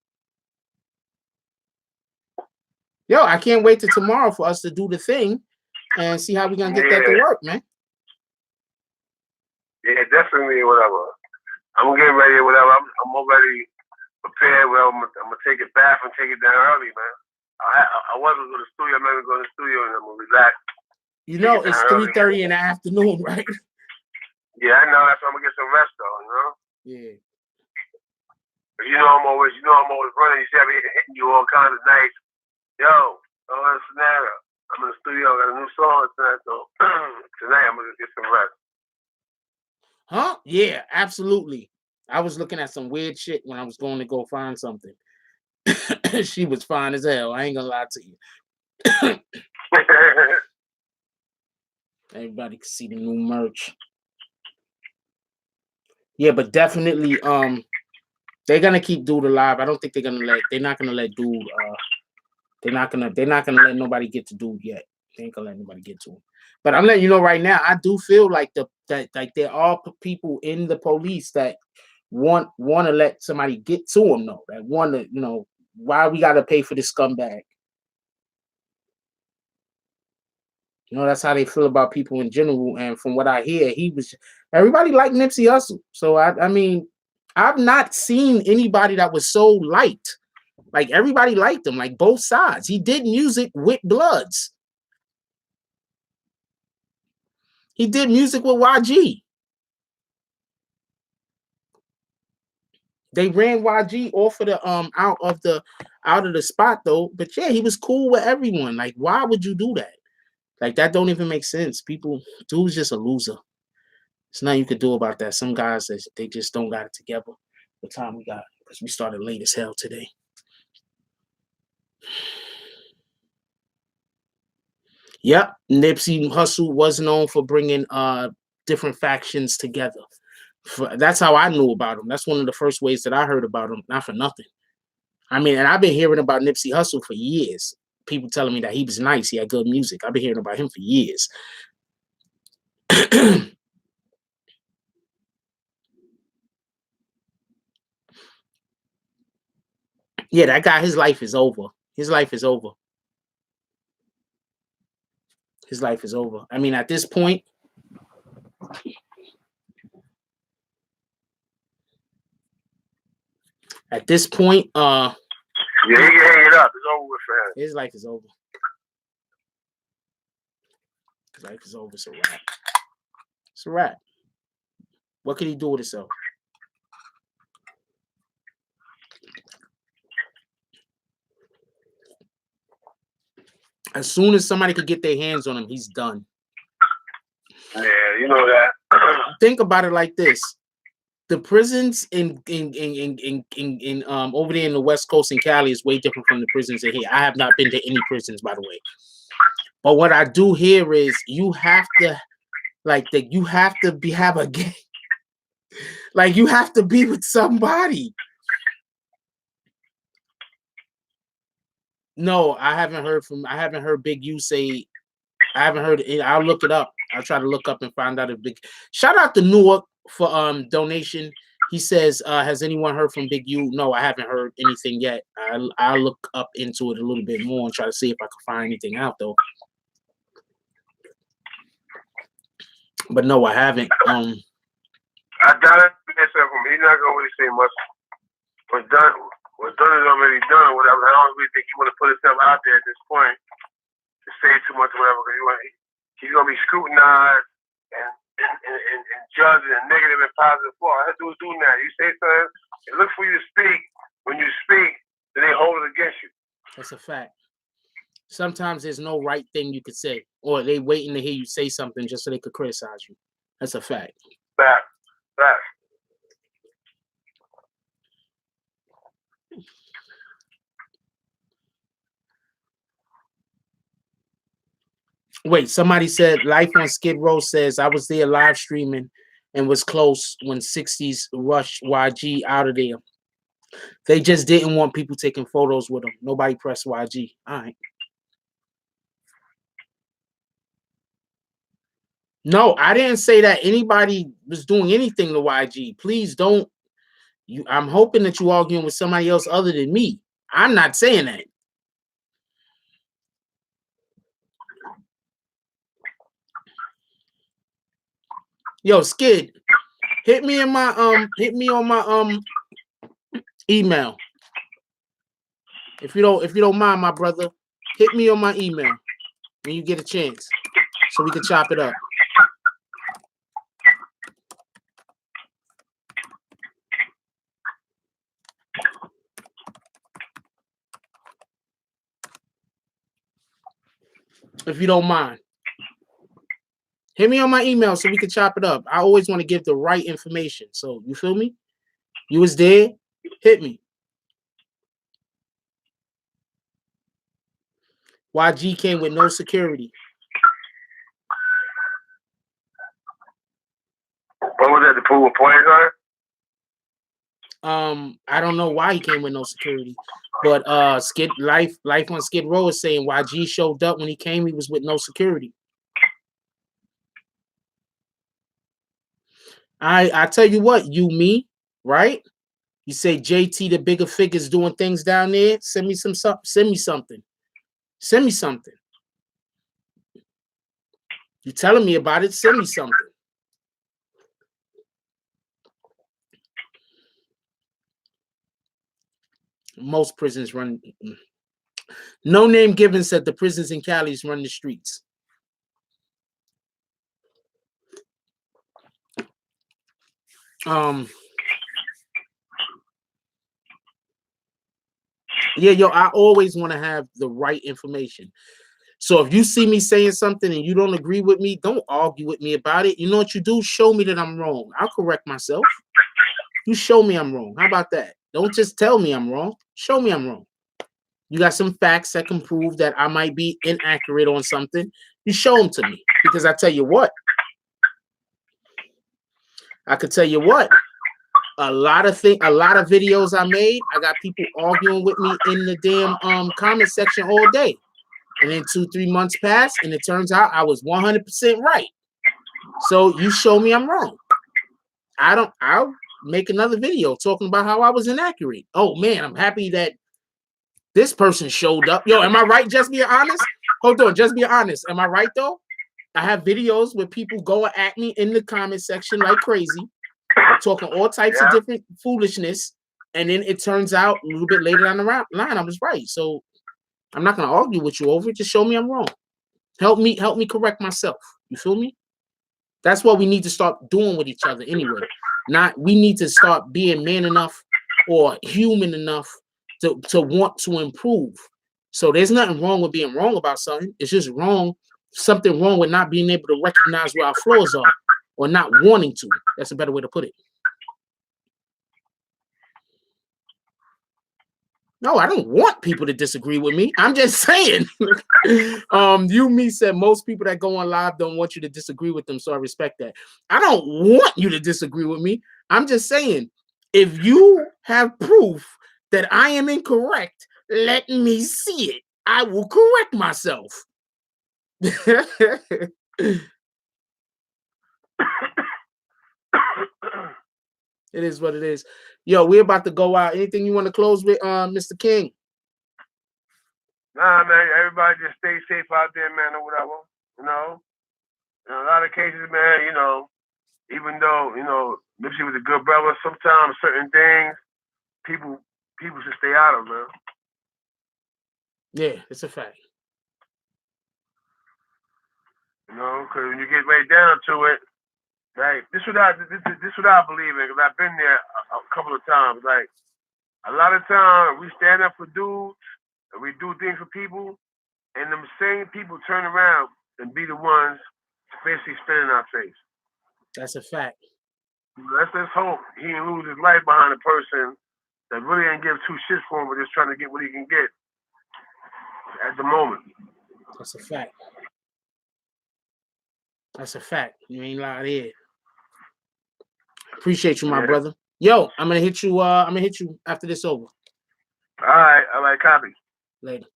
Yo, I can't wait till tomorrow for us to do the thing and see how we're going to get that to work, man. Yeah, definitely, whatever. I'm getting ready, whatever. I'm already prepared. Well, I'm going to take it back and take it down early, man. I wasn't going to the studio. I'm not going to go to the studio and I'm going to relax. You know, it's 3:30 in the afternoon, right? Yeah, I know. That's why I'm going to get some rest, though, you know? Yeah. But I'm always running. You see, I'm hitting you all kinds of nights. Yo, Sonata, I'm in the studio. I got a new song tonight, so tonight I'm going to get some rest. Huh? Yeah, absolutely. I was looking at some weird shit when I was going to go find something. She was fine as hell. I ain't gonna lie to you. Everybody can see the new merch. Yeah, but definitely, they're gonna keep Dude alive. I don't think they're not gonna let Dude. They're not gonna let nobody get to Dude yet. They ain't gonna let nobody get to him. But I'm letting you know right now, I do feel like that there are people in the police that want to let somebody get to him, though. That want to, why we gotta pay for this scumbag. That's how they feel about people in general. And from what I hear, everybody liked Nipsey Hussle. So I mean, I've not seen anybody that was so liked. Like, everybody liked him, like both sides. He did music with Bloods. He did music with YG. They ran YG off of the out of the spot though. But yeah, he was cool with everyone. Like, why would you do that? Like, that don't even make sense. Dude's just a loser. There's nothing you could do about that. Some guys, they just don't got it together. The time we got, because we started late as hell today. Yep, Nipsey Hussle was known for bringing different factions together. That's how I knew about him. That's one of the first ways that I heard about him, not for nothing. I mean, and I've been hearing about Nipsey Hussle for years. People telling me that he was nice, he had good music. I've been hearing about him for years. Yeah, that guy, his life is over. His life is over. His life is over. I mean, at this point, yeah, he can hang it up. It's over with for him. His life is over. His life is over. It's a wrap. It's a wrap. What can he do with himself? As soon as somebody could get their hands on him, he's done. Yeah, you know that. Think about it like this: the prisons in over there in the West Coast in Cali is way different from the prisons in here. I have not been to any prisons, by the way. But what I do hear is you have to, you have to have a game. Like you have to be with somebody. No, I haven't heard Big U say. I haven't heard it. I'll look it up. I'll try to look up and find out if Big. Shout out to Newark for donation. He says, has anyone heard from Big U? No, I haven't heard anything yet. I'll look up into it a little bit more and try to see if I can find anything out though. But no, I haven't. I got it. He's not gonna really say much. What's done is already done or whatever. I don't really think he want to put himself out there at this point to say too much or whatever, because he's gonna be scrutinized and judged in negative and positive form. All I have to do is do that. You say something, it looks for you to speak. When you speak, then they hold it against you. That's a fact. Sometimes there's no right thing you could say, or they waiting to hear you say something just so they could criticize you. That's a fact. Fact. Wait, somebody said Life on Skid Row says I was there live streaming and was close when 60s rushed YG out of there. They just didn't want people taking photos with them. Nobody pressed YG. All right. No, I didn't say that anybody was doing anything to YG. Please don't. I'm hoping that you arguing with somebody else other than me. I'm not saying that. Yo, Skid, hit me on my email. If you don't mind, my brother, hit me on my email when you get a chance, so we can chop it up. If you don't mind. Hit me on my email so we can chop it up. I always want to give the right information. So you feel me? You was there? Hit me. YG came with no security. What was that? The pool with points on it? I don't know why he came with no security, but Life on Skid Row is saying YG showed up when he came. He was with no security. I tell you what, right? You say JT, the bigger figures doing things down there. Send me something. Send me something. You telling me about it? Send me something. Most prisons run. No name given said the prisons in Cali run the streets. Yeah, yo, I always want to have the right information. So if you see me saying something and you don't agree with me, don't argue with me about it. You know what you do? Show me that I'm wrong. I'll correct myself. You show me I'm wrong. How about that? Don't just tell me I'm wrong. Show me I'm wrong. You got some facts that can prove that I might be inaccurate on something. You show them to me. Because I tell you what, I could tell you what, a lot of videos I made, I got people arguing with me in the damn comment section all day. And then 2-3 months passed, and it turns out I was 100% right. So you show me I'm wrong. I'll make another video talking about how I was inaccurate. Oh man, I'm happy that this person showed up. Yo, am I right? Just be honest. Hold on, just be honest. Am I right though? I have videos where people go at me in the comment section like crazy, talking all types of different foolishness, and then it turns out a little bit later down the line I was right. So I'm not gonna argue with you over it. Just show me I'm wrong. Help me correct myself. You feel me? That's what we need to start doing with each other anyway. We need to start being man enough or human enough to want to improve. So there's nothing wrong with being wrong about something. It's just something wrong with not being able to recognize where our flaws are or not wanting to. That's a better way to put it. No, I don't want people to disagree with me. I'm just saying. Me said most people that go on live don't want you to disagree with them, so I respect that. I don't want you to disagree with me. I'm just saying, if you have proof that I am incorrect, let me see it. I will correct myself. It is what it is. Yo, we're about to go out. Anything you want to close with, Mr. King? Nah, man. Everybody just stay safe out there, man, or whatever. You know, in a lot of cases, man. You know, even though Nipsey was a good brother, sometimes certain things people should stay out of, man. Yeah, it's a fact. You know, because when you get right down to it, like this what I believe in, because I've been there a couple of times. Like a lot of times we stand up for dudes and we do things for people, and them same people turn around and be the ones basically spinning our face. That's a fact. Let's hope he didn't lose his life behind a person that really didn't give two shits for him, but just trying to get what he can get at the moment. That's a fact. That's a fact. You ain't lied here. Appreciate you, my brother. Yo, I'm gonna hit you. I'm gonna hit you after this over. All right, copy. Later.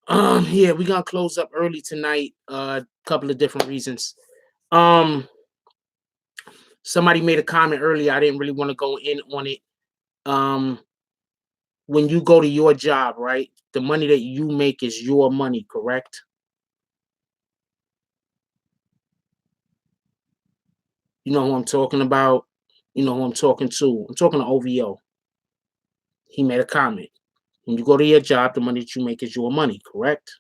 Yeah, we're gonna close up early tonight. Couple of different reasons. Somebody made a comment earlier. I didn't really want to go in on it. When you go to your job, right? The money that you make is your money, correct? You know who I'm talking about? You know who I'm talking to? I'm talking to OVO. He made a comment. When you go to your job, the money that you make is your money, correct?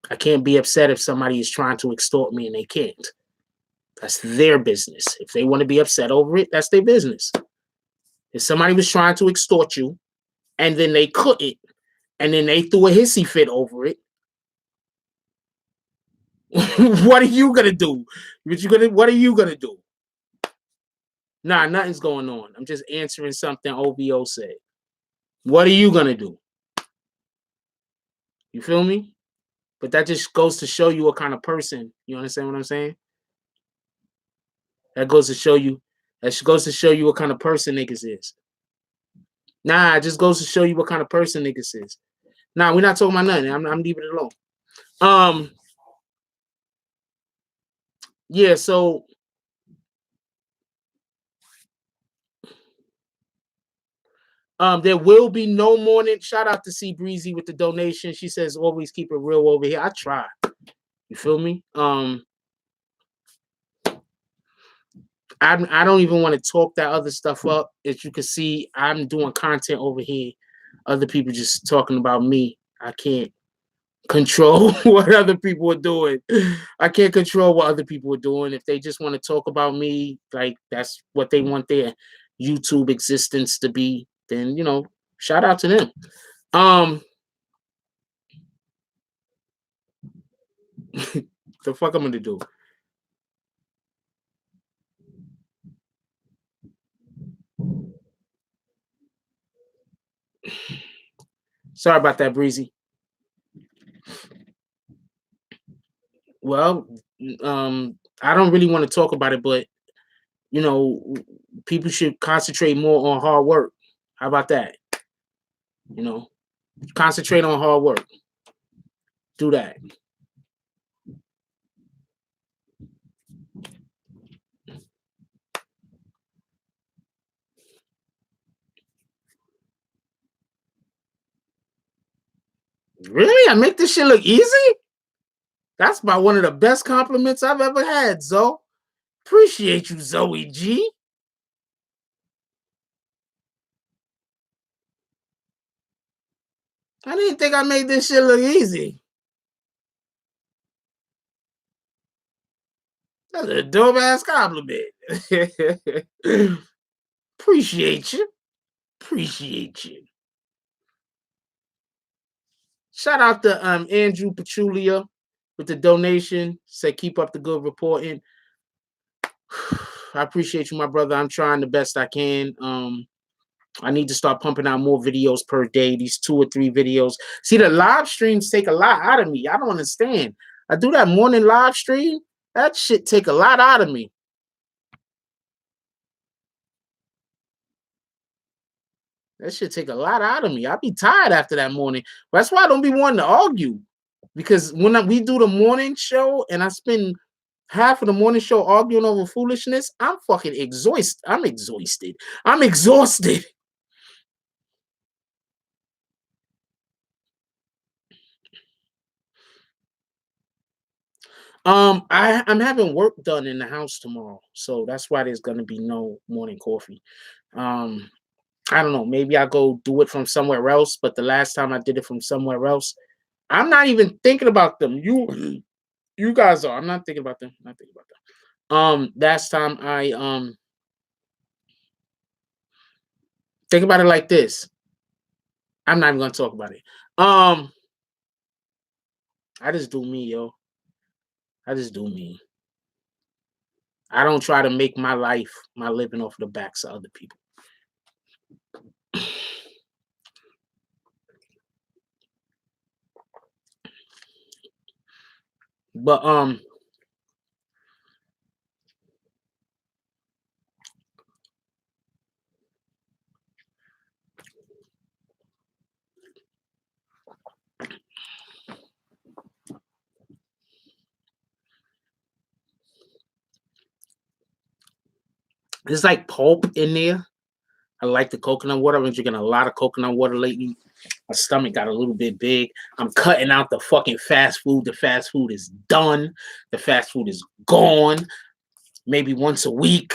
I can't be upset if somebody is trying to extort me and they can't. That's their business. If they want to be upset over it, that's their business. If somebody was trying to extort you and then they couldn't, and then they threw a hissy fit over it, what are you gonna do? What are you gonna do? Nah, nothing's going on. I'm just answering something OVO said. What are you gonna do? You feel me? But that just goes to show you what kind of person. You understand what I'm saying? That goes to show you. That goes to show you what kind of person niggas is. Nah, it just goes to show you what kind of person niggas is. Nah, we're not talking about nothing. I'm leaving it alone. Yeah, so there will be no morning. Shout out to C Breezy with the donation. She says always keep it real over here. I try. You feel me? I don't even want to talk that other stuff up. As you can see, I'm doing content over here. Other people just talking about me. I can't control what other people are doing. I can't control what other people are doing. If they just want to talk about me, like that's what they want their YouTube existence to be, then shout out to them. The fuck I'm gonna do? Sorry about that, Breezy. Well, I don't really want to talk about it, but you know, people should concentrate more on hard work. How about that? You know, concentrate on hard work. Do that. Really? I make this shit look easy? That's about one of the best compliments I've ever had, Zoe. Appreciate you, Zoe G. I didn't think I made this shit look easy. That's a dope ass compliment. Appreciate you. Appreciate you. Shout out to Andrew Pachulia with the donation. Say keep up the good reporting. I appreciate you, my brother. I'm trying the best I can. I need to start pumping out more videos per day. These 2 or 3 videos. See, the live streams take a lot out of me. I don't understand. I do that morning live stream. That shit take a lot out of me. That shit take a lot out of me. I be tired after that morning. That's why I don't be wanting to argue. Because when we do the morning show and I spend half of the morning show arguing over foolishness, I'm fucking exhausted. I'm exhausted. I'm exhausted. I'm having work done in the house tomorrow, so that's why there's gonna be no morning coffee. I don't know. Maybe I'll go do it from somewhere else. But the last time I did it from somewhere else, I'm not even thinking about them. You guys are. I'm not thinking about them. I'm not thinking about them. Last time I think about it like this. I'm not even gonna talk about it. I just do me, yo. I just do me. I don't try to make my life, my living off the backs of other people. But there's like pulp in there. I like the coconut water. I've been drinking a lot of coconut water lately. My stomach got a little bit big. I'm cutting out the fucking fast food. The fast food is done. The fast food is gone. Maybe once a week.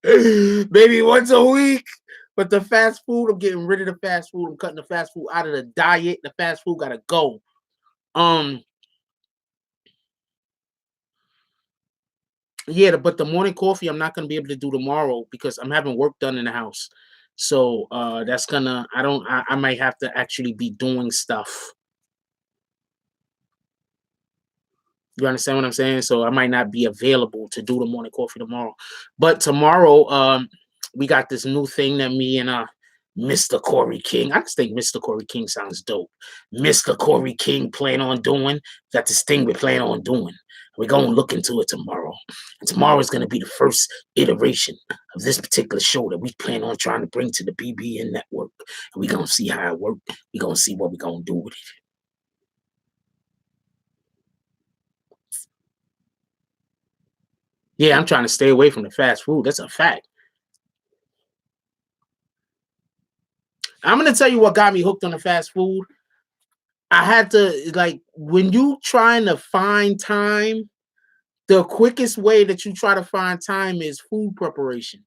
Maybe once a week. But the fast food, I'm getting rid of the fast food. I'm cutting the fast food out of the diet. The fast food gotta go. Yeah, but the morning coffee I'm not gonna be able to do tomorrow because I'm having work done in the house. So that's gonna I might have to actually be doing stuff. You understand what I'm saying? So I might not be available to do the morning coffee tomorrow. But tomorrow, we got this new thing that me and Mr. Corey King. I just think Mr. Corey King sounds dope. Mr. Corey King plan on doing. Got this thing we plan on doing. We're gonna look into it tomorrow. And tomorrow is gonna be the first iteration of this particular show that we plan on trying to bring to the BBN network. And we're gonna see how it works. We're gonna see what we're gonna do with it. Yeah, I'm trying to stay away from the fast food. That's a fact. I'm going to tell you what got me hooked on the fast food. I had to, like, when you trying to find time, the quickest way that you try to find time is food preparation.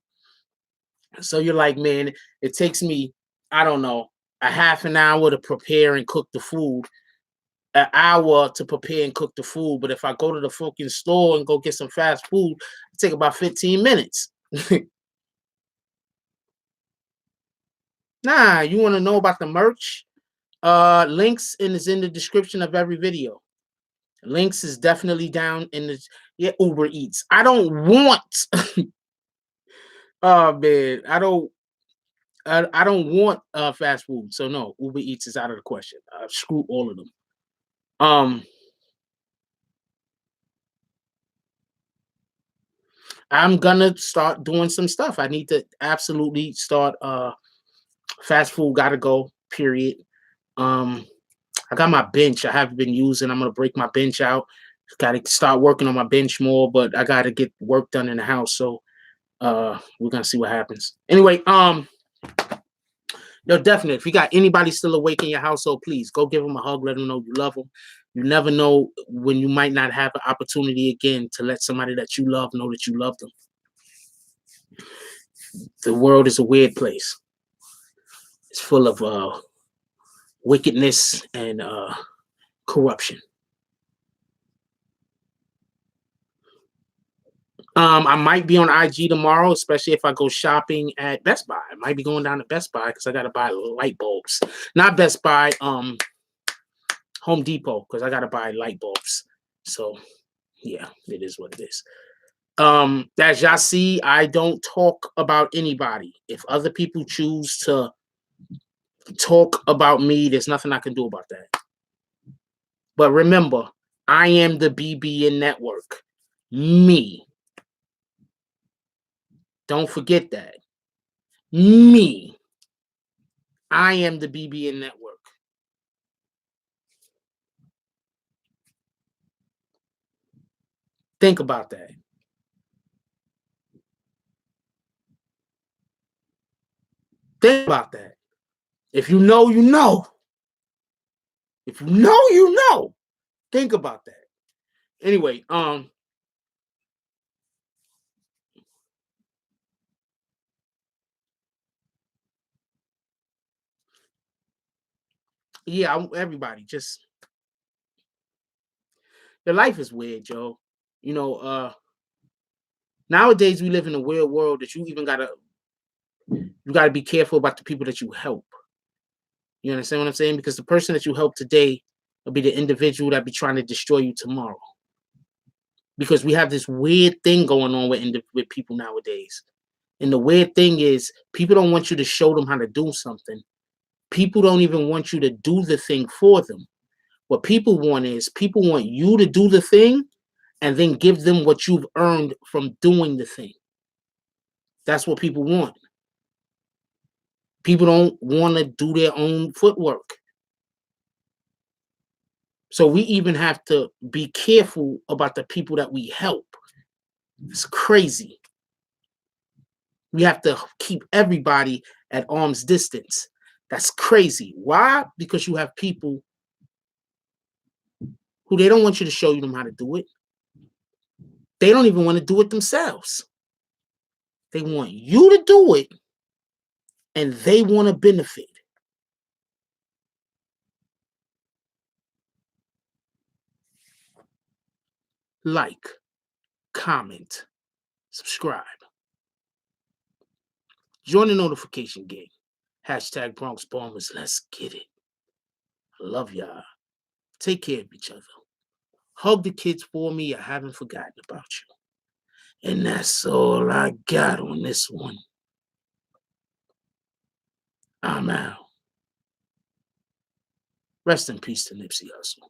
So you're like, man, it takes me, I don't know, a half an hour to prepare and cook the food, an hour to prepare and cook the food. But if I go to the fucking store and go get some fast food, it take about 15 minutes. Nah, you want to know about the merch? Links is in the description of every video. Links is definitely down in the Uber Eats. I don't want oh man, I don't want fast food, so no, Uber Eats is out of the question. Screw all of them. I'm gonna start doing some stuff. I need to absolutely start. Fast food gotta go. Period. I got my bench I haven't been using. I'm gonna break my bench out. Got to start working on my bench more, but I got to get work done in the house. So we're gonna see what happens. Anyway, yo, definitely. If you got anybody still awake in your household, please go give them a hug. Let them know you love them. You never know when you might not have an opportunity again to let somebody that you love know that you love them. The world is a weird place. It's full of wickedness and corruption. I might be on IG tomorrow, especially if I go shopping at Best Buy. I might be going down to Best Buy because I gotta buy light bulbs. Not Best Buy, Home Depot, because I gotta buy light bulbs. So yeah, it is what it is. As y'all see, I don't talk about anybody. If other people choose to talk about me, there's nothing I can do about that. But remember, I am the BBN network. Me. Don't forget that. Me. I am the BBN network. Think about that. Think about that. If you know, you know. If you know, you know. Think about that. Anyway, yeah, everybody just your life is weird, Joe. You know, nowadays we live in a weird world that you gotta be careful about the people that you help. You understand what I'm saying? Because the person that you help today will be the individual that be trying to destroy you tomorrow. Because we have this weird thing going on with people nowadays. And the weird thing is people don't want you to show them how to do something. People don't even want you to do the thing for them. What people want you to do the thing and then give them what you've earned from doing the thing. That's what people want. People don't want to do their own footwork. So we even have to be careful about the people that we help. It's crazy. We have to keep everybody at arm's distance. That's crazy. Why? Because you have people who they don't want you to show them how to do it. They don't even want to do it themselves. They want you to do it, and they want to benefit. Like, comment, subscribe. Join the notification gang. Hashtag Bronx Bombers. Let's get it. I love y'all. Take care of each other. Hug the kids for me. I haven't forgotten about you. And that's all I got on this one. I'm out. Rest in peace to Nipsey Hussle.